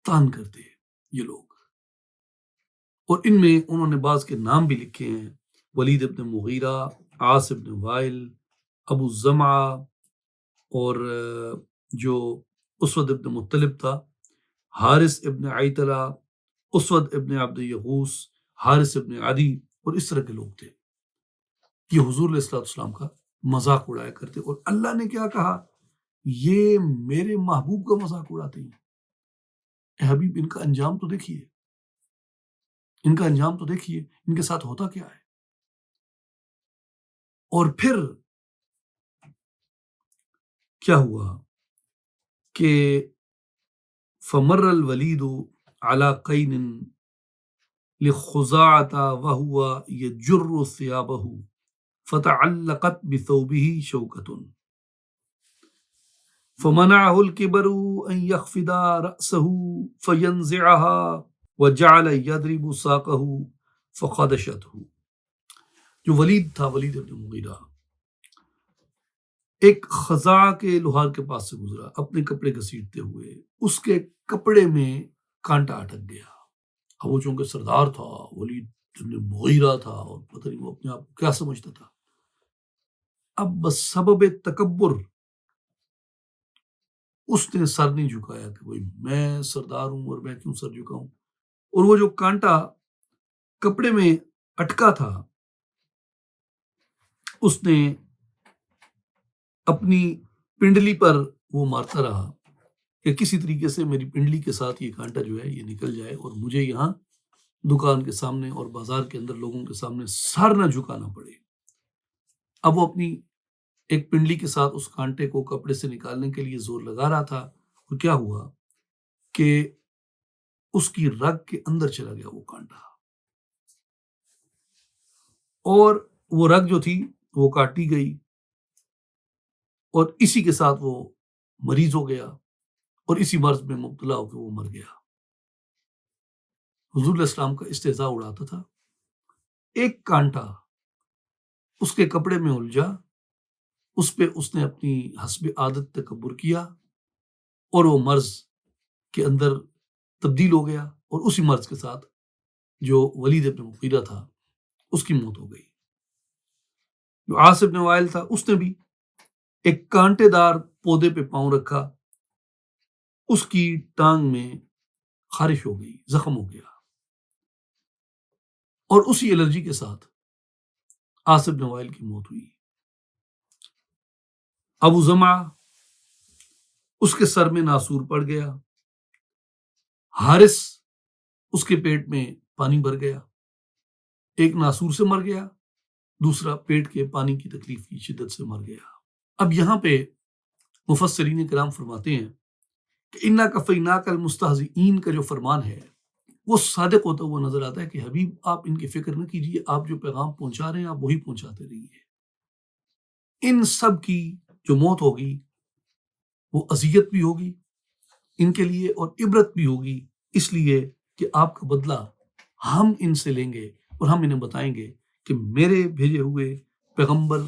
تان کرتے یہ لوگ۔ اور ان میں انہوں نے بعض کے نام بھی لکھے ہیں، ولید ابن مغیرہ، عاص ابن وائل، ابو زمعہ، اور جو اسود ابن مطلب تھا، حارث ابن عیطلہ، اسود ابن عبد یغوث، حارث ابن عدی، اور اس طرح کے لوگ تھے۔ یہ حضور علیہ السلام کا مذاق اڑایا کرتے، اور اللہ نے کیا کہا، یہ میرے محبوب کا مذاق اڑاتے ہیں۔ اے حبیب ان کا انجام تو دیکھیے، ان کا انجام تو دیکھیے، ان کے ساتھ ہوتا کیا ہے۔ اور پھر کیا ہوا کہ فمر الولید علی قین لخزاعۃ وہو یجر ثیابہ فتعلقت بثوبہ شوکۃ فمنعہ الکبر ان یخفض رأسہ فینزعها وجعل یضرب ساقہ فخدشتہ۔ جو ولید تھا، ولید ابن مغیرہ، ایک خزاع کے لوہار کے پاس سے گزرا اپنے کپڑے گھسیٹتے ہوئے، اس کے کپڑے میں کانٹا اٹک گیا۔ اب وہ چونکہ سردار تھا، ولید ابن مغیرہ تھا، اور پتہ نہیں وہ اپنے آپ کو کیا سمجھتا تھا، اب بس سبب تکبر اس نے سر نہیں جھکایا کہ بھئی میں سردار ہوں اور میں کیوں سر جھکاؤں۔ اور وہ جو کانٹا کپڑے میں اٹکا تھا اس نے اپنی پنڈلی پر وہ مارتا رہا کہ کسی طریقے سے میری پنڈلی کے ساتھ یہ کانٹا جو ہے یہ نکل جائے اور مجھے یہاں دکان کے سامنے اور بازار کے اندر لوگوں کے سامنے سر نہ جھکانا پڑے۔ اب وہ اپنی ایک پنڈلی کے ساتھ اس کانٹے کو کپڑے سے نکالنے کے لیے زور لگا رہا تھا، اور کیا ہوا کہ اس کی رگ کے اندر چلا گیا وہ کانٹا، اور وہ رگ جو تھی وہ کاٹی گئی، اور اسی کے ساتھ وہ مریض ہو گیا، اور اسی مرض میں مبتلا ہو کے وہ مر گیا۔ حضور علیہ السلام کا استہزاء اڑاتا تھا، ایک کانٹا اس کے کپڑے میں الجھا، اس پہ اس نے اپنی حسب عادت تکبر کیا، اور وہ مرض کے اندر تبدیل ہو گیا، اور اسی مرض کے ساتھ جو ولید ابن مغیرہ تھا اس کی موت ہو گئی۔ جو عاص ابن وائل تھا اس نے بھی ایک کانٹے دار پودے پہ پاؤں رکھا، اس کی ٹانگ میں خارش ہو گئی، زخم ہو گیا، اور اسی الرجی کے ساتھ عاص ابن وائل کی موت ہوئی۔ ابو زمعہ اس کے سر میں ناسور پڑ گیا، حارث اس کے پیٹ میں پانی بھر گیا، ایک ناسور سے مر گیا، دوسرا پیٹ کے پانی کی تکلیف کی شدت سے مر گیا۔ اب یہاں پہ مفسرین کرام فرماتے ہیں کہ انا کفیناک المستہزئین کا جو فرمان ہے وہ صادق ہوتا ہوا نظر آتا ہے کہ حبیب آپ ان کی فکر نہ کیجیے، آپ جو پیغام پہنچا رہے ہیں آپ وہی پہنچاتے رہیے۔ ان سب کی جو موت ہوگی وہ اذیت بھی ہوگی ان کے لیے اور عبرت بھی ہوگی، اس لیے کہ آپ کا بدلہ ہم ان سے لیں گے، اور ہم انہیں بتائیں گے کہ میرے بھیجے ہوئے پیغمبر،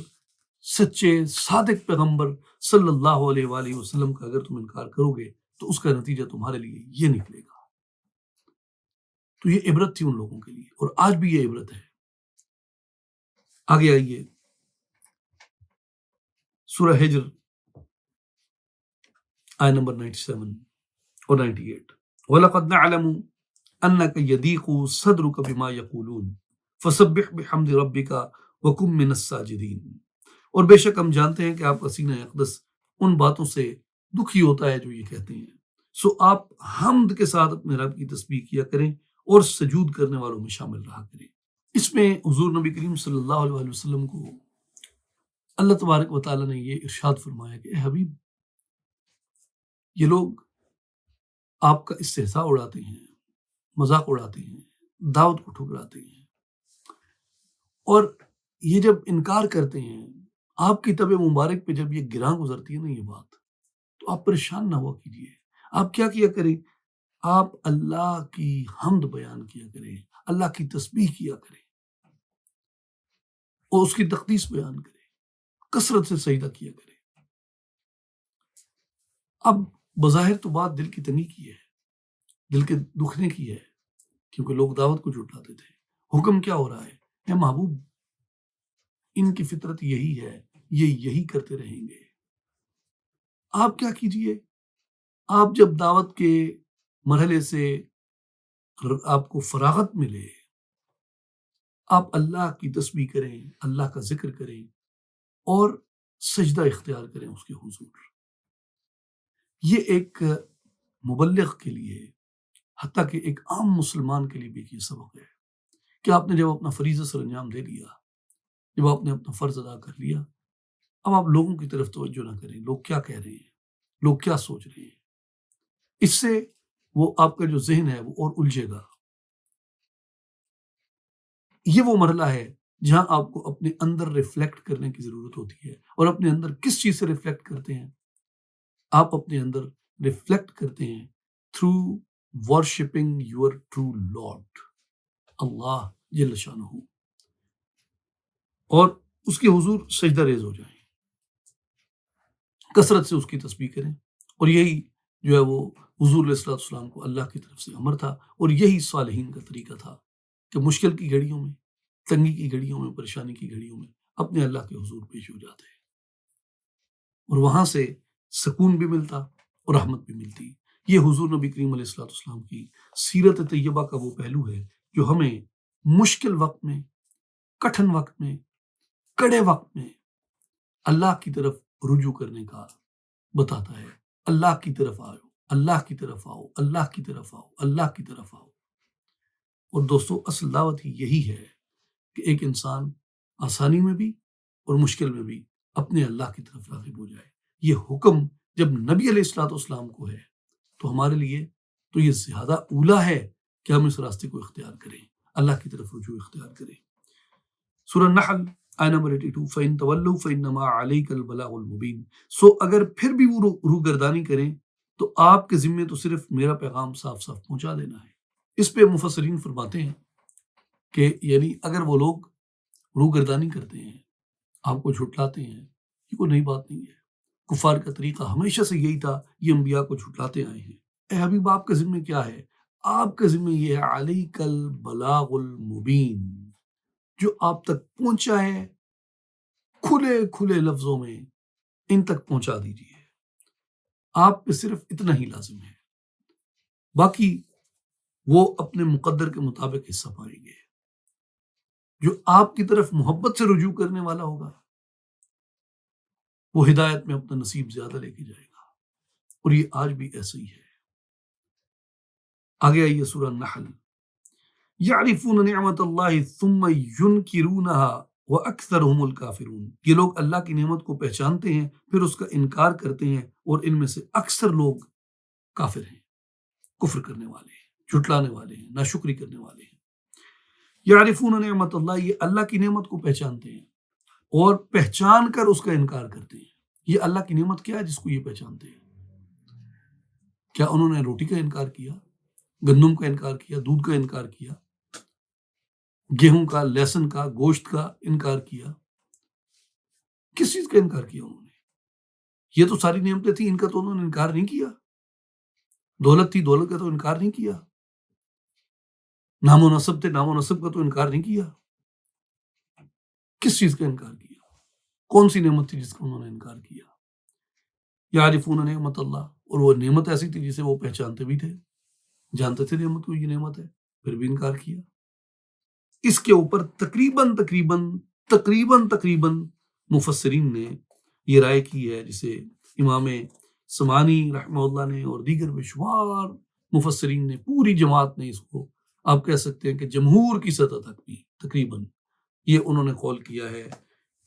سچے صادق پیغمبر صلی اللہ علیہ وآلہ وسلم کا اگر تم انکار کرو گے تو اس کا نتیجہ تمہارے لیے یہ نکلے گا۔ تو یہ عبرت تھی ان لوگوں کے لیے، اور آج بھی یہ عبرت ہے۔ آگے آئیے سورہ ہجر آیت نمبر 97 اور 98، وَلَقَدْ نَعْلَمُ أَنَّكَ يَضِيقُ صَدْرُكَ بِمَا يَقُولُونَ فَسَبِّحْ بِحَمْدِ رَبِّكَ وَكُن مِّنَ السَّاجِدِينَ۔ اور بے شک ہم جانتے ہیں کہ آپ کا سینہ اقدس ان باتوں سے دکھی ہوتا ہے جو یہ کہتے ہیں۔ سو آپ حمد کے ساتھ اپنے رب کی تسبیح کیا کریں اور سجود کرنے والوں میں شامل رہا کریں۔ اس میں حضور نبی کریم صلی اللہ علیہ وسلم کو اللہ تبارک و تعالیٰ نے یہ ارشاد فرمایا کہ اے حبیب، یہ لوگ آپ کا استہزاء اڑاتے ہیں، مذاق اڑاتے ہیں، دعوت کو ٹھکراتے ہیں، اور یہ جب انکار کرتے ہیں آپ کی طبع مبارک پہ، جب یہ گراں گزرتی ہے نا یہ بات، تو آپ پریشان نہ ہوا کیجیے۔ آپ کیا کیا کریں؟ آپ اللہ کی حمد بیان کیا کریں، اللہ کی تسبیح کیا کریں اور اس کی تقدیس بیان کریں، کثرت سے سجدہ کیا کریں۔ اب بظاہر تو بات دل کی تنگی کی ہے، دل کے دکھنے کی ہے، کیونکہ لوگ دعوت کو جھٹلاتے تھے۔ حکم کیا ہو رہا ہے؟ اے محبوب، ان کی فطرت یہی ہے، یہ یہی کرتے رہیں گے۔ آپ کیا کیجئے؟ آپ جب دعوت کے مرحلے سے آپ کو فراغت ملے، آپ اللہ کی تسبیح کریں، اللہ کا ذکر کریں اور سجدہ اختیار کریں اس کے حضور۔ یہ ایک مبلغ کے لیے، حتیٰ کہ ایک عام مسلمان کے لیے بھی یہ سبق ہے کہ آپ نے جب اپنا فریضہ سر انجام دے لیا، جب آپ نے اپنا فرض ادا کر لیا، اب آپ لوگوں کی طرف توجہ نہ کریں، لوگ کیا کہہ رہے ہیں، لوگ کیا سوچ رہے ہیں۔ اس سے وہ آپ کا جو ذہن ہے وہ اور الجھے گا۔ یہ وہ مرحلہ ہے جہاں آپ کو اپنے اندر ریفلیکٹ کرنے کی ضرورت ہوتی ہے، اور اپنے اندر کس چیز سے ریفلیکٹ کرتے ہیں؟ آپ اپنے اندر ریفلیکٹ کرتے ہیں through worshipping your true lord Allah جل شانہ، اور اس کے حضور سجدہ ریز ہو جائیں، کثرت سے اس کی تسبیح کریں۔ اور یہی جو ہے وہ حضور علیہ الصلوۃ والسلام کو اللہ کی طرف سے امر تھا، اور یہی صالحین کا طریقہ تھا کہ مشکل کی گھڑیوں میں، تنگی کی گھڑیوں میں، پریشانی کی گھڑیوں میں اپنے اللہ کے حضور پیش ہو جاتے ہیں، اور وہاں سے سکون بھی ملتا اور رحمت بھی ملتی۔ یہ حضور نبی کریم علیہ الصلوۃ والسلام کی سیرت طیبہ کا وہ پہلو ہے جو ہمیں مشکل وقت میں، کٹھن وقت میں، کڑے وقت میں اللہ کی طرف رجوع کرنے کا بتاتا ہے۔ اللہ کی طرف آؤ، اللہ کی طرف آؤ، اللہ کی طرف آؤ، اللہ کی طرف آؤ۔ اور دوستو، اصل دعوت ہی یہی ہے کہ ایک انسان آسانی میں بھی اور مشکل میں بھی اپنے اللہ کی طرف راغب ہو جائے۔ یہ حکم جب نبی علیہ الصلوۃ والسلام کو ہے تو ہمارے لیے تو یہ زیادہ اولا ہے کہ ہم اس راستے کو اختیار کریں، اللہ کی طرف رجوع اختیار کریں۔ سورہ نحل آیہ نمبر 82، فَإِن تَوَلُّوا فَإِنَّمَا عَلَيْكَ الْبَلَاغُ الْمُبِينُ۔ سو اگر پھر بھی وہ روگردانی کریں تو آپ کے ذمے تو صرف میرا پیغام صاف صاف پہنچا دینا ہے۔ اس پہ مفسرین فرماتے ہیں کہ یعنی اگر وہ لوگ روگردانی کرتے ہیں، آپ کو جھٹلاتے ہیں، یہ کوئی نئی بات نہیں ہے۔ کفار کا طریقہ ہمیشہ سے یہی تھا، یہ انبیاء کو جھٹلاتے آئے ہیں۔ اے حبیب، آپ کے ذمے کیا ہے؟ آپ کے ذمے یہ ہے علیک البلاغ المبین، جو آپ تک پہنچا ہے کھلے کھلے لفظوں میں ان تک پہنچا دیجیے۔ آپ پہ صرف اتنا ہی لازم ہے، باقی وہ اپنے مقدر کے مطابق حصہ پائیں گے۔ جو آپ کی طرف محبت سے رجوع کرنے والا ہوگا وہ ہدایت میں اپنا نصیب زیادہ لے کے جائے گا، اور یہ آج بھی ایسا ہی ہے۔ آگے آئیے سورہ نحل، یعرفون نعمت اللہ ثم ینکرونها واکثرهم الکافرون۔ یہ لوگ اللہ کی نعمت کو پہچانتے ہیں پھر اس کا انکار کرتے ہیں، اور ان میں سے اکثر لوگ کافر ہیں، کفر کرنے والے ہیں، جھٹلانے والے ہیں، ناشکری کرنے والے ہیں۔ یعرفون نعمت اللہ، یہ اللہ کی نعمت کو پہچانتے ہیں اور پہچان کر اس کا انکار کرتے ہیں۔ یہ اللہ کی نعمت کیا ہے جس کو یہ پہچانتے ہیں؟ کیا انہوں نے روٹی کا انکار کیا، گندم کا انکار کیا، دودھ کا انکار کیا، گیہوں کا، لہسن کا، گوشت کا انکار کیا؟ کس چیز کا انکار کیا انہوں نے؟ یہ تو ساری نعمتیں تھیں، ان کا تو انہوں نے انکار نہیں کیا۔ دولت تھی، دولت کا تو انکار نہیں کیا۔ نام و نسب تھے، نام و نسب کا تو انکار نہیں کیا۔ کس چیز کا انکار کیا؟ کون سی نعمت تھی جس کا انہوں نے انکار کیا؟ یعرفون نعمت اللہ، اور وہ نعمت ایسی تھی جسے وہ پہچانتے بھی تھے، جانتے تھے نعمت کو، یہ نعمت ہے، پھر بھی انکار کیا۔ اس کے اوپر تقریباً مفسرین نے یہ رائے کی ہے، جسے امام سمانی رحمہ اللہ نے اور دیگر بے شمار مفسرین نے، پوری جماعت نے اس کو آپ کہہ سکتے ہیں کہ جمہور کی سطح تک بھی تقریباً یہ انہوں نے قول کیا ہے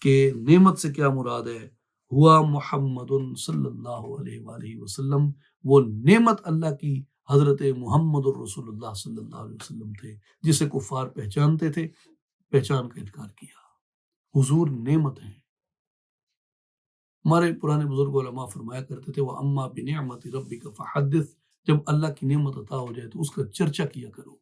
کہ نعمت سے کیا مراد ہے، ہوا محمد صلی اللہ علیہ وآلہ وسلم، وہ نعمت اللہ کی حضرت محمد الرسول اللہ صلی اللہ علیہ وسلم تھے، جسے کفار پہچانتے تھے، پہچان کا انکار کیا۔ حضور نعمت ہیں۔ ہمارے پرانے بزرگ علماء فرمایا کرتے تھے وَأَمَّا بِنِعْمَةِ رَبِّكَ فَحَدِّثْ، جب اللہ کی نعمت عطا ہو جائے تو اس کا چرچا کیا کرو۔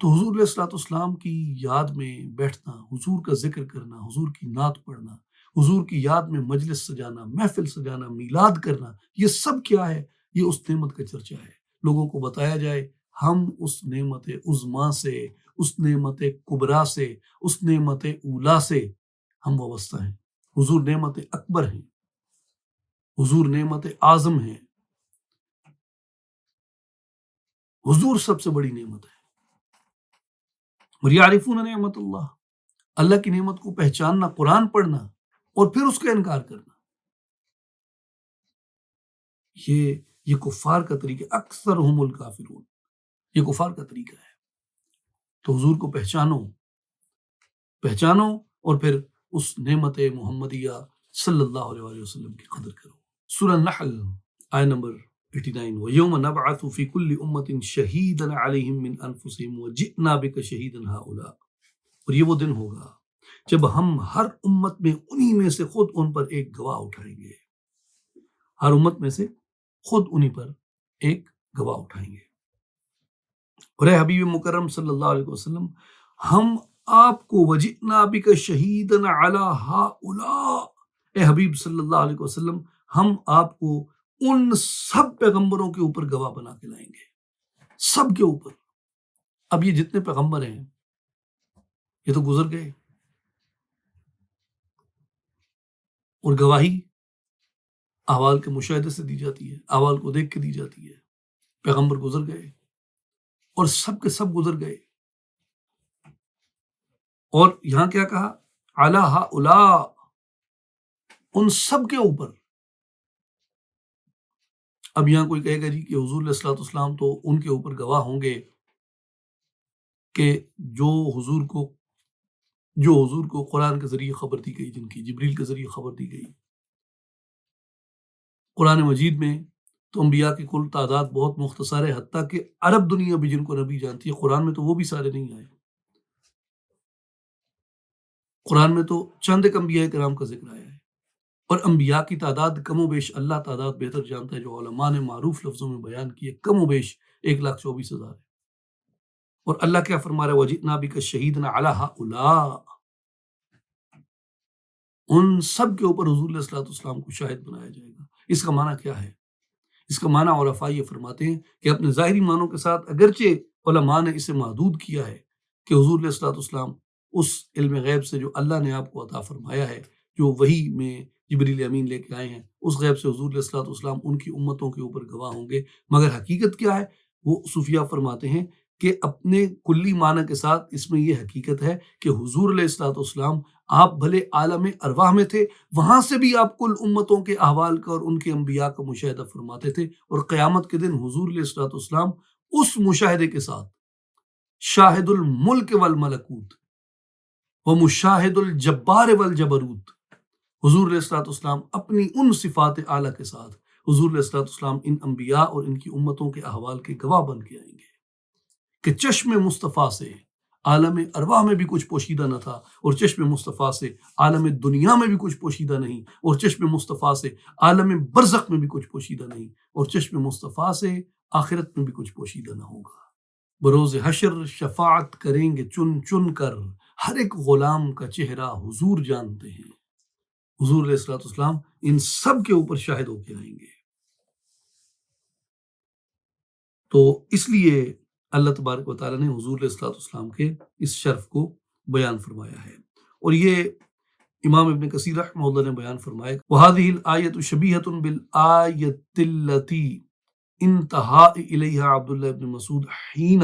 تو حضور علیہ الصلوۃ والسلام کی یاد میں بیٹھنا، حضور کا ذکر کرنا، حضور کی نعت پڑھنا، حضور کی یاد میں مجلس سجانا، محفل سجانا، میلاد کرنا، یہ سب کیا ہے؟ یہ اس نعمت کا چرچا ہے۔ لوگوں کو بتایا جائے ہم اس نعمت عظمیٰ سے، اس نعمت کبریٰ سے، اس نعمت اولیٰ سے ہم وابستہ ہیں۔ حضور نعمت اکبر ہیں، حضور نعمت اعظم ہیں، حضور سب سے بڑی نعمت ہے۔ اور یعرفون نعمت اللہ، اللہ کی نعمت کو پہچاننا، قرآن پڑھنا اور پھر اس کا انکار کرنا، یہ کفار کا طریقہ، اکثرہم الکافرون، یہ کفار کا طریقہ ہے۔ تو حضور کو پہچانو اور پھر اس نعمت محمدیہ صلی اللہ علیہ وآلہ وسلم کی قدر کرو۔ سورہ النحل آیہ نمبر 89، وَيَوْمَ نَبْعَثُ فِي كُلِّ أُمَّةٍ شَهِيدًا عَلَيْهِمْ مِنْ أَنفُسِهِمْ وَجِئْنَا بِكَ شَهِيدًا هَؤُلَاءِ، اور یہ وہ دن ہوگا جب ہم ہر امت میں انہی میں سے خود ان پر ایک گواہ اٹھائیں گے، ہر امت میں سے خود انہی پر ایک گواہ اٹھائیں گے۔ اور اے حبیب مکرم صلی اللہ علیہ وسلم، ہم آپ کو وجئنا بک شہیدن علی ہؤلاء، اے حبیب صلی اللہ علیہ وسلم، ہم آپ کو ان سب پیغمبروں کے اوپر گواہ بنا کے لائیں گے، سب کے اوپر۔ اب یہ جتنے پیغمبر ہیں یہ تو گزر گئے، اور گواہی احوال کے مشاہدے سے دی جاتی ہے، احوال کو دیکھ کے دی جاتی ہے۔ پیغمبر گزر گئے اور سب کے سب گزر گئے، اور یہاں کیا کہا؟ علی ہؤلاء، ان سب کے اوپر۔ اب یہاں کوئی کہے گا جی کہ حضور علیہ الصلوۃ والسلام تو ان کے اوپر گواہ ہوں گے کہ جو حضور کو قرآن کے ذریعے خبر دی گئی، جن کی جبریل کے ذریعے خبر دی گئی۔ قرآن مجید میں تو انبیاء کی کل تعداد بہت مختصر ہے، حتیٰ کہ عرب دنیا بھی جن کو نبی جانتی ہے، قرآن میں تو وہ بھی سارے نہیں آئے۔ قرآن میں تو چند ایک انبیاء کرام کا ذکر آیا ہے، اور انبیاء کی تعداد کم و بیش اللہ تعداد بہتر جانتا ہے، جو علماء نے معروف لفظوں میں بیان کی ہے، کم و بیش 1,24,000 ہے۔ اور اللہ کیا فرما رہا ہے؟ وَجِئْنَا بِكَ شَهِيدًا عَلَىٰ هَؤُلَاءِ، ان سب کے اوپر حضور علیہ الصلوۃ والسلام کو شاہد بنایا جائے گا۔ اس کا معنی کیا ہے؟ اس کا معنی عرفاء یہ فرماتے ہیں کہ اپنے ظاہری معنوں کے ساتھ اگرچہ علماء نے اسے محدود کیا ہے کہ حضور علیہ الصلوۃ والسلام اس علم غیب سے جو اللہ نے آپ کو عطا فرمایا ہے، جو وحی میں جبریل امین لے کے آئے ہیں، اس غیب سے حضور علیہ الصلوۃ والسلام ان کی امتوں کے اوپر گواہ ہوں گے، مگر حقیقت کیا ہے؟ وہ صوفیہ فرماتے ہیں کہ اپنے کلی معنی کے ساتھ اس میں یہ حقیقت ہے کہ حضور علیہ الصلوۃ والسلام آپ بھلے عالم ارواح میں تھے، وہاں سے بھی آپ کل امتوں کے احوال کا اور ان کے انبیاء کا مشاہدہ فرماتے تھے، اور قیامت کے دن حضور علیہ الصلوۃ والسلام اس مشاہدے کے ساتھ شاہد الملک والملکوت و مشاہد الجبار والجبروت، حضور علیہ الصلوۃ والسلام اپنی ان صفات اعلیٰ کے ساتھ حضور علیہ الصلوۃ والسلام ان انبیاء اور ان کی امتوں کے احوال کے گواہ بن کے آئیں گے کہ چشم مصطفیٰ سے عالم ارواح میں بھی کچھ پوشیدہ نہ تھا، اور چشم مصطفیٰ سے عالم دنیا میں بھی کچھ پوشیدہ نہیں، اور چشم مصطفیٰ سے عالم برزخ میں بھی کچھ پوشیدہ نہیں، اور چشم مصطفیٰ سے آخرت میں بھی کچھ پوشیدہ نہ ہوگا۔ بروز حشر شفاعت کریں گے چن چن کر، ہر ایک غلام کا چہرہ حضور جانتے ہیں۔ حضور علیہ الصلوۃ والسلام ان سب کے اوپر شاہد ہو کے آئیں گے۔ تو اس لیے اللہ تبارک و تعالیٰ نے حضور علیہ الصلوۃ والسلام کے اس شرف کو بیان فرمایا ہے، اور یہ امام ابن کثیر رحمہ اللہ نے بیان فرمایا، وَهَذِهِ الْآيَةُ شَبِيهَةٌ بِالْآيَةِ الَّتِي انتہا الیہا عبداللہ ابن مسعود حین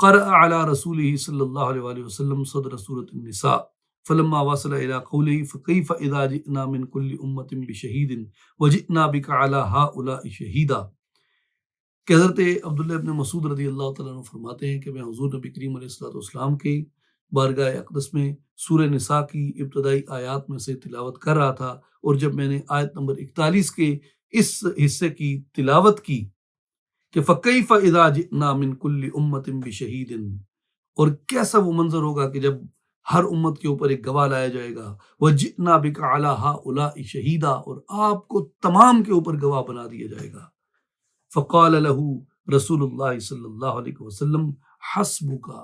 قرأ علی رسولہ صلی اللہ علیہ وآلہ وسلم صدر سورۃ النساء فلما وصل الى قوله فكيف اذا جئنا من كل امة بشهيد وجئنا بك على هؤلاء شهيدا، کہ حضرت عبداللہ ابن مسعود رضی اللہ تعالیٰ عنہ فرماتے ہیں کہ میں حضور نبی کریم علیہ الصلوۃ والسلام کی بارگاہ اقدس میں سورہ نساء کی ابتدائی آیات میں سے تلاوت کر رہا تھا، اور جب میں نے آیت نمبر 41 کے اس حصے کی تلاوت کی کہ فَكَيْفَ إِذَا جِئْنَا مِن كُلِّ أُمَّةٍ بِشَهِيدٍ، اور کیسا وہ منظر ہوگا کہ جب ہر امت کے اوپر ایک گواہ لایا جائے گا، وَجِئْنَا بِكَ عَلَىٰ هَٰؤُلَاءِ شَهِيدًا، اور آپ کو تمام کے اوپر گواہ بنا دیا جائے گا۔ فقال له رسول اللہ صلی اللہ علیہ وسلم حسبك،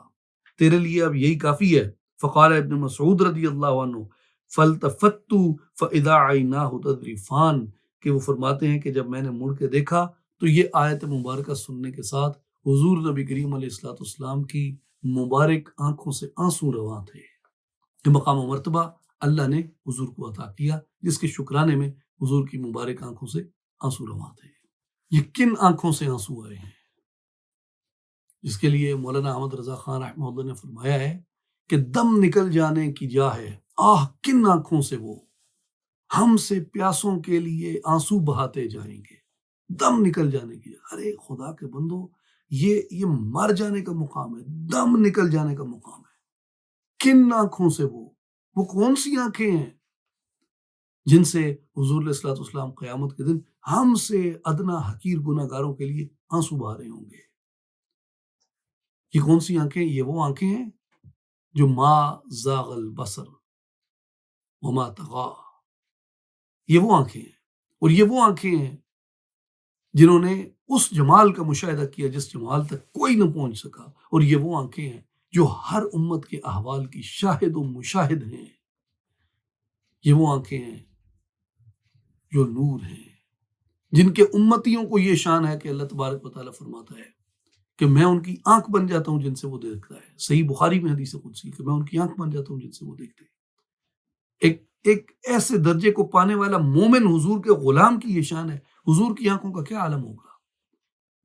تیرے لیے اب یہی کافی ہے۔ فقال ابن مسعود رضی اللہ عنہ فالتفت فاذا عیناہ تذرفان، کہ وہ فرماتے ہیں کہ جب میں نے مڑ کے دیکھا تو یہ آیت مبارکہ سننے کے ساتھ حضور نبی کریم علیہ الصلوۃ والسلام کی مبارک آنکھوں سے آنسو رواں تھے۔ یہ مقام و مرتبہ اللہ نے حضور کو عطا کیا، جس کے شکرانے میں حضور کی مبارک آنکھوں سے آنسو رواں تھے۔ یہ کن آنکھوں سے آنسو آئے ہیں؟ جس کے لیے مولانا احمد رضا خان رحمہ اللہ نے فرمایا ہے کہ دم نکل جانے کی جا ہے آہ کن آنکھوں سے وہ ہم سے پیاسوں کے لیے آنسو بہاتے جائیں گے۔ دم نکل جانے کی جا، ارے خدا کے بندو، یہ مر جانے کا مقام ہے، دم نکل جانے کا مقام ہے۔ کن آنکھوں سے وہ کون سی آنکھیں ہیں جن سے حضور علیہ الصلوۃ والسلام قیامت کے دن ہم سے ادنا حقیر گناہ گاروں کے لیے آنسو بہا رہے ہوں گے؟ یہ کون سی آنکھیں؟ یہ وہ آنکھیں ہیں جو ما زاغ البصر وما طغى، یہ وہ آنکھیں ہیں، اور یہ وہ آنکھیں ہیں جنہوں نے اس جمال کا مشاہدہ کیا جس جمال تک کوئی نہ پہنچ سکا، اور یہ وہ آنکھیں ہیں جو ہر امت کے احوال کی شاہد و مشاہد ہیں۔ یہ وہ آنکھیں ہیں جو نور ہیں، جن کے امتیوں کو یہ شان ہے کہ اللہ تبارک و تعالیٰ فرماتا ہے کہ میں ان کی آنکھ بن جاتا ہوں جن سے وہ دیکھتا ہے۔ صحیح بخاری میں حدیث قدسی کہ میں ان کی آنکھ بن جاتا ہوں جن سے وہ دیکھتے ہیں۔ ایک ایسے درجے کو پانے والا مومن حضور کے غلام کی یہ شان ہے، حضور کی آنکھوں کا کیا عالم ہوگا؟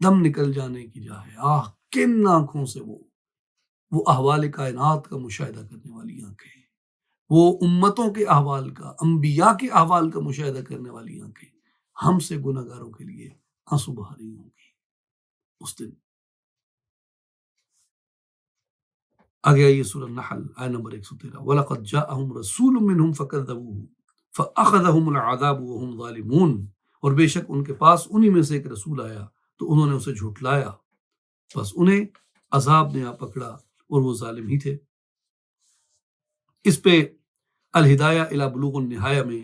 دم نکل جانے کی جا ہے آہ کن آنکھوں سے وہ احوال کائنات کا مشاہدہ کرنے والی آنکھیں، وہ امتوں کے احوال کا، انبیاء کے احوال کا مشاہدہ کرنے والی آنکھیں ہم سے گناہ گاروں کے لیے آنسو بہا رہی ہوں گی اس دن۔ آگے آئیے سورہ النحل آیت نمبر 113، وَلَقَدْ جَاءَهُمْ رَسُولٌ مِّنْهُمْ فَكَذَّبُوهُ فَأَخَذَهُمُ الْعَذَابُ وَهُمْ ظَالِمُونَ، اور بے شک ان کے پاس انہی میں سے ایک رسول آیا تو انہوں نے اسے جھٹلایا، بس انہیں عذاب نے آ پکڑا اور وہ ظالم ہی تھے۔ اس پہ الہدایہ الی بلوغ النہایہ میں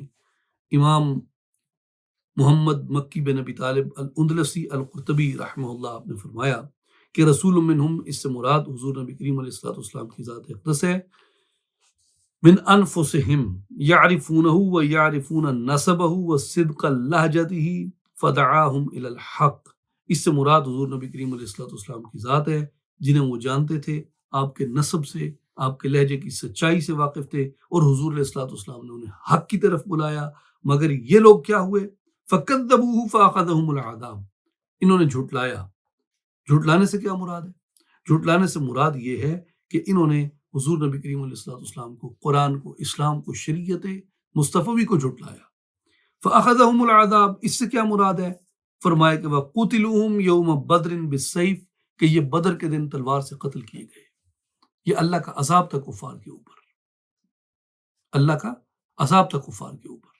امام محمد مکی بن ابی طالب الاندلسی القرطبی رحمہ اللہ نے فرمایا کہ رسول منہم، اس سے مراد حضور نبی کریم علیہ الصلوۃ والسلام کی ذات اقدس ہے۔ من انفسہم یعرفونہ و یعرفون نسبہ و صدق لہجتہ فدعاہم الی الحق، اس سے مراد حضور نبی کریم علیہ الصلوۃ والسلام کی ذات ہے جنہیں وہ جانتے تھے، آپ کے نسب سے، آپ کے لہجے کی سچائی سے واقف تھے، اور حضور علیہ الصلوۃ والسلام نے انہیں حق کی طرف بلایا، مگر یہ لوگ کیا ہوئے؟ فَكَذَّبُوهُ فَأَخَذَهُمُ الْعَذَابُ، انہوں نے جھٹلایا۔ جھٹلانے سے کیا مراد ہے؟ جھٹلانے سے مراد یہ ہے کہ انہوں نے حضور نبی کریم علیہ الصلوۃ والسلام کو، قرآن کو، اسلام کو، شریعت مصطفی کو جھٹلایا۔ فَأَخَذَهُمُ الْعَذَابُ، اس سے کیا مراد ہے؟ فرمایا کہ وَقُتِلُوهُمْ يَوْمَ بَدْرٍ بِالسَّيْفِ، کہ یہ بدر کے دن تلوار سے قتل کیے گئے۔ یہ اللہ کا عذاب تھا کفار کے اوپر، اللہ کا عذاب تھا کفار کے اوپر،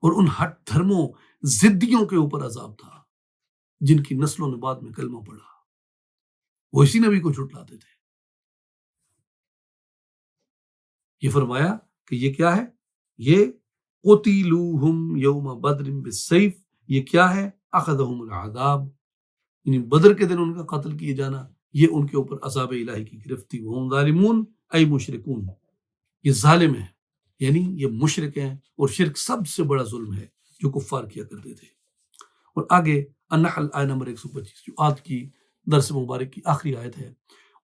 اور ان ہٹ دھرموں، ضدیوں کے اوپر عذاب تھا جن کی نسلوں نے بعد میں کلمہ پڑھا، وہ اسی نبی کو جھٹلاتے تھے۔ یہ فرمایا کہ یہ کیا ہے؟ یہ قتلوہم یوم بدر بالسیف، یہ کیا ہے؟ اخذہم العذاب، یعنی بدر کے دن ان کا قتل کیے جانا یہ ان کے اوپر عذاب الہی کی گرفت تھی۔ وہم ظالمون ای مشرکون، یہ ظالم ہیں، یعنی یہ مشرک ہیں، اور شرک سب سے بڑا ظلم ہے جو کفار کیا کرتے تھے۔ اور آگے النحل آیت نمبر 125 جو آج کی درس مبارک کی آخری آیت ہے،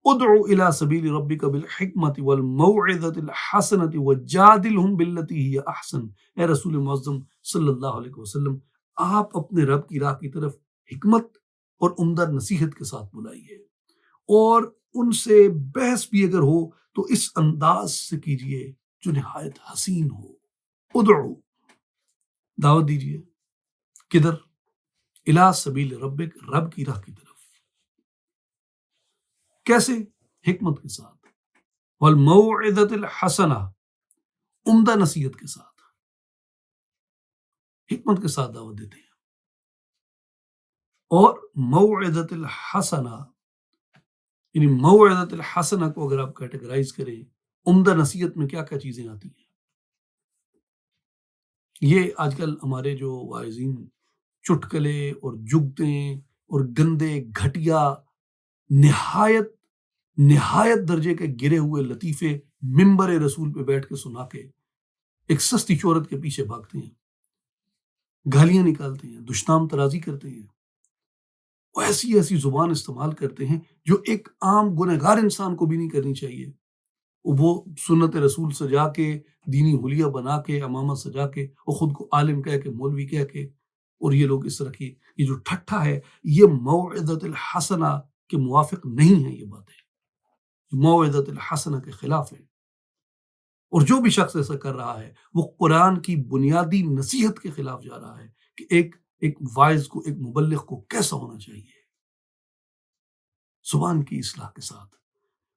ادعو الی سبیل ربک بالحکمت والموعظۃ الحسنۃ وجادلہم باللتی ہی احسن، اے رسول معظم صلی اللہ علیہ وسلم، آپ اپنے رب کی راہ کی طرف حکمت اور عمدہ نصیحت کے ساتھ بلائیے، اور ان سے بحث بھی اگر ہو تو اس انداز سے کیجیے جو نہایت حسین ہو۔ ادعو، دعوت دیجیے، کدھر؟ الی سبیل ربک، رب کی راہ کی طرف۔ کیسے؟ حکمت کے ساتھ، والموعظۃ الحسنہ، عمدہ نصیحت کے ساتھ، حکمت کے ساتھ دعوت دیتے ہیں۔ اور موعظۃ الحسنہ، یعنی موعظۃ الحسنہ کو اگر آپ کیٹیگرائز کریں، عمدہ نصیحت میں کیا کیا چیزیں آتی ہیں؟ یہ آج کل ہمارے جو واعظین چٹکلے اور جگتیں اور گندے گھٹیا نہایت درجے کے گرے ہوئے لطیفے منبر رسول پہ بیٹھ کے سنا کے ایک سستی شہرت کے پیچھے بھاگتے ہیں، گالیاں نکالتے ہیں، دشنام ترازی کرتے ہیں، وہ ایسی زبان استعمال کرتے ہیں جو ایک عام گنہگار انسان کو بھی نہیں کرنی چاہیے۔ وہ سنت رسول سجا کے، دینی حلیہ بنا کے، امامہ سجا کے، وہ خود کو عالم کہہ کے، مولوی کہہ کے، اور یہ لوگ اس طرح کی یہ جو ٹھٹھا ہے، یہ موعظۃ الحسنہ کے موافق نہیں ہے۔ یہ باتیں موعظۃ الحسنہ کے خلاف ہے، اور جو بھی شخص ایسا کر رہا ہے وہ قرآن کی بنیادی نصیحت کے خلاف جا رہا ہے کہ ایک واعظ کو، ایک مبلغ کو کیسا ہونا چاہیے، زبان کی اصلاح کے ساتھ۔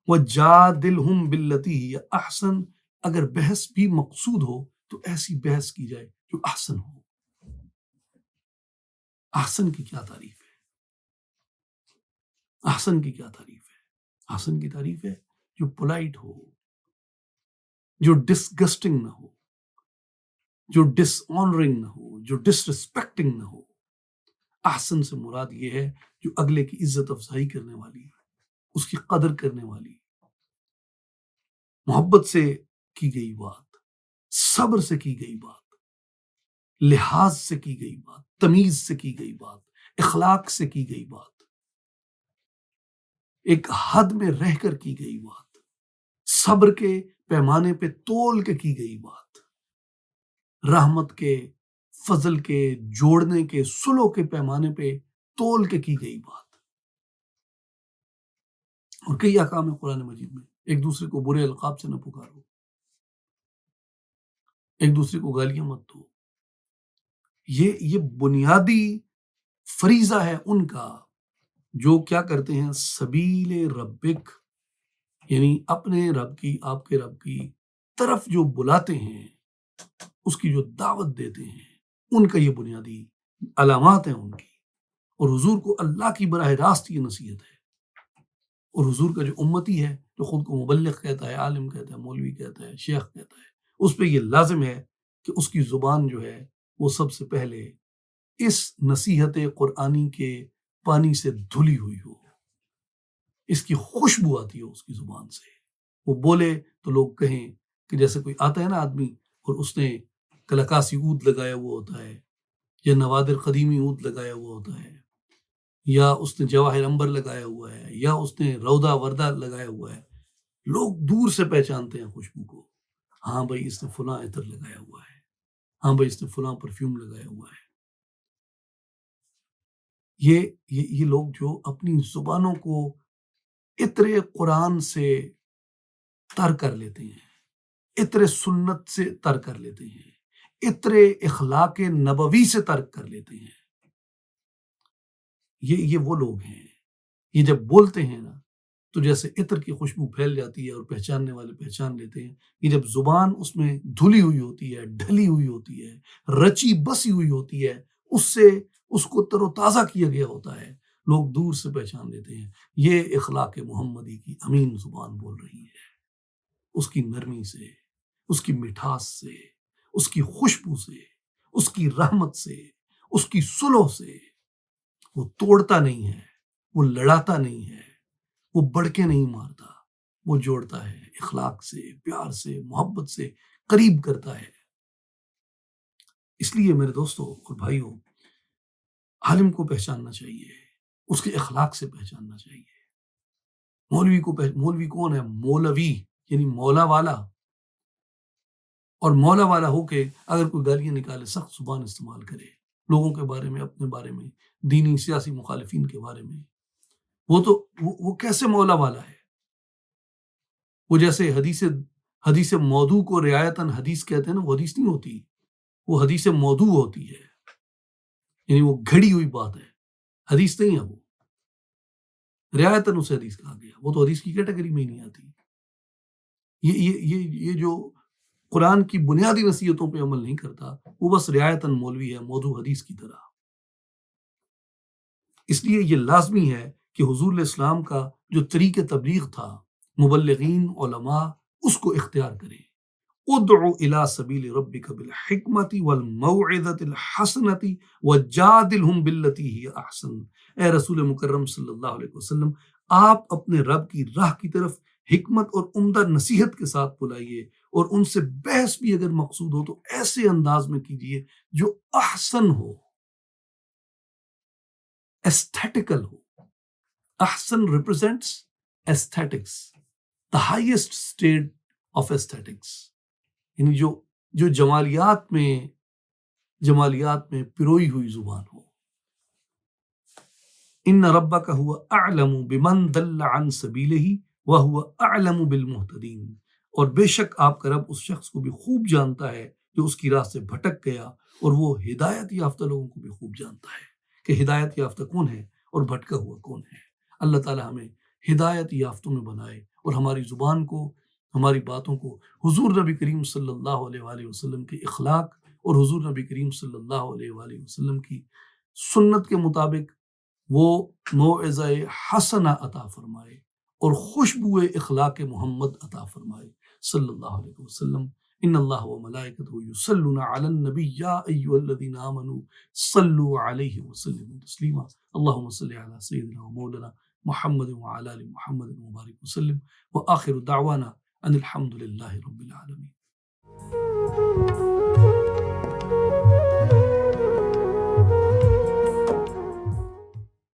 وَجَادِلْهُمْ بِالَّتِي هِيَ أَحْسَنُ، اگر بحث بھی مقصود ہو تو ایسی بحث کی جائے جو احسن ہو۔ احسن کی کیا تعریف ہے؟ احسن کی کیا تعریف ہے؟ احسن کی تعریف ہے جو پولائٹ ہو، جو ڈسگسٹنگ نہ ہو، جو ڈس آنرنگ نہ ہو، جو ڈس ریسپیکٹنگ نہ ہو۔ احسن سے مراد یہ ہے جو اگلے کی عزت افزائی کرنے والی، اس کی قدر کرنے والی، محبت سے کی گئی بات، صبر سے کی گئی بات، لحاظ سے کی گئی بات، تمیز سے کی گئی بات، اخلاق سے کی گئی بات، ایک حد میں رہ کر کی گئی بات، صبر کے پیمانے پہ تول کے کی گئی بات، رحمت کے، فضل کے، جوڑنے کے، صلح کے پیمانے پہ تول کے کی گئی بات۔ اور کئی احکام ہیں قرآن مجید میں، ایک دوسرے کو برے القاب سے نہ پکارو، ایک دوسرے کو گالیاں مت دو۔ یہ بنیادی فریضہ ہے ان کا جو کیا کرتے ہیں، سبیل ربک، یعنی اپنے رب کی، آپ کے رب کی طرف جو بلاتے ہیں، اس کی جو دعوت دیتے ہیں، ان کا یہ بنیادی علامات ہیں ان کی۔ اور حضور کو اللہ کی براہ راست یہ نصیحت ہے، اور حضور کا جو امتی ہے، جو خود کو مبلغ کہتا ہے، عالم کہتا ہے، مولوی کہتا ہے، شیخ کہتا ہے، اس پہ یہ لازم ہے کہ اس کی زبان جو ہے وہ سب سے پہلے اس نصیحت قرآنی کے پانی سے دھلی ہوئی ہو، اس کی خوشبو آتی ہے اس کی زبان سے، وہ بولے تو لوگ کہیں کہ جیسے کوئی آتا ہے نا آدمی اور اس نے کلکاسی عود لگایا ہوا ہوتا ہے، یا نوادر قدیمی عود لگایا ہوا ہوتا ہے، یا اس نے جواہر عنبر لگایا ہوا ہے، یا اس نے رودا وردہ لگایا ہوا ہے، لوگ دور سے پہچانتے ہیں خوشبو کو، ہاں بھائی اس نے فلاں عطر لگایا ہوا ہے، ہاں بھائی اس نے فلاں پرفیوم لگایا ہوا ہے۔ یہ لوگ جو اپنی زبانوں کو عطر قرآن سے تر کر لیتے ہیں، عطر سنت سے تر کر لیتے ہیں، عطر اخلاق نبوی سے تر کر لیتے ہیں، یہ وہ لوگ ہیں۔ یہ جب بولتے ہیں نا تو جیسے عطر کی خوشبو پھیل جاتی ہے اور پہچاننے والے پہچان لیتے ہیں، یہ جب زبان اس میں دھلی ہوئی ہوتی ہے، ڈھلی ہوئی ہوتی ہے، رچی بسی ہوئی ہوتی ہے، اس کو تر و تازہ کیا گیا ہوتا ہے، لوگ دور سے پہچان لیتے ہیں یہ اخلاق محمدی کی امین زبان بول رہی ہے۔ اس کی نرمی سے، اس کی مٹھاس سے، اس کی خوشبو سے، اس کی رحمت سے، اس کی صلح سے، وہ توڑتا نہیں ہے، وہ لڑاتا نہیں ہے، وہ بڑھ کے نہیں مارتا، وہ جوڑتا ہے، اخلاق سے، پیار سے، محبت سے قریب کرتا ہے۔ اس لیے میرے دوستوں اور بھائیوں، عالم کو پہچاننا چاہیے، اس کے اخلاق سے پہچاننا چاہیے۔ مولوی کون ہے؟ مولوی، یعنی مولا والا، اور مولا والا ہو کے اگر کوئی گالیاں نکالے، سخت زبان استعمال کرے لوگوں کے بارے میں، اپنے بارے میں، دینی سیاسی مخالفین کے بارے میں، وہ کیسے مولا والا ہے؟ وہ جیسے حدیث حدیث موضوع کو رعایتاً حدیث کہتے ہیں نا، وہ حدیث نہیں ہوتی، وہ حدیث موضوع ہوتی ہے، یعنی وہ گھڑی ہوئی بات ہے، حدیث نہیں ہے وہ، رعایتاً اسے حدیث کہا گیا، وہ تو حدیث کی کیٹیگری میں ہی نہیں آتی۔ یہ جو قرآن کی بنیادی نصیحتوں پہ عمل نہیں کرتا، وہ بس رعایتاً مولوی ہے، موضوع حدیث کی طرح۔ اس لیے یہ لازمی ہے کہ حضور علیہ السلام کا جو طریق تبلیغ تھا، مبلغین علماء اس کو اختیار کریں۔ ادعو الی سبیل ربک بالحکمت والموعظۃ الحسنۃ وجادلہم باللتی ہی احسن۔ اے رسول مکرم صلی اللہ علیہ وسلم، آپ اپنے رب کی راہ کی طرف حکمت اور عمدہ نصیحت کے ساتھ بلائیے، اور ان سے بحث بھی اگر مقصود ہو تو ایسے انداز میں کیجیے جو احسن ہو، ایسٹھیٹیکل ہو۔ احسن represents aesthetics, the highest state of aesthetics, یعنی جو جمالیات میں پروئی ہوئی زبان ہو۔ ان ربک هو اعلم بمن دل عن سبیلہ وهو اعلم بالمہتدین، اور بے شک آپ کا رب اس شخص کو بھی خوب جانتا ہے جو اس کی راہ سے بھٹک گیا، اور وہ ہدایت یافتہ لوگوں کو بھی خوب جانتا ہے کہ ہدایت یافتہ کون ہے اور بھٹکا ہوا کون ہے۔ اللہ تعالی ہمیں ہدایت یافتوں میں بنائے، اور ہماری زبان کو، ہماری باتوں کو حضور نبی کریم صلی اللہ علیہ وآلہ وسلم کے اخلاق اور حضور نبی کریم صلی اللہ علیہ وآلہ وسلم کی سنت کے مطابق وہ موعظہ حسنہ عطا فرمائے اور خوشبو اخلاق محمد عطا فرمائے صلی اللہ علیہ وسلم۔ ان اللہ و ملائکتہ یصلون علی النبی یا ایھا الذین آمنوا صلوا علیہ وسلموا تسلیما۔ اللہم صل علی سیدنا و مولانا محمد وعلی آل محمد مبارک وسلم، وآخر دعوانا ان الحمد للہ رب العالمین۔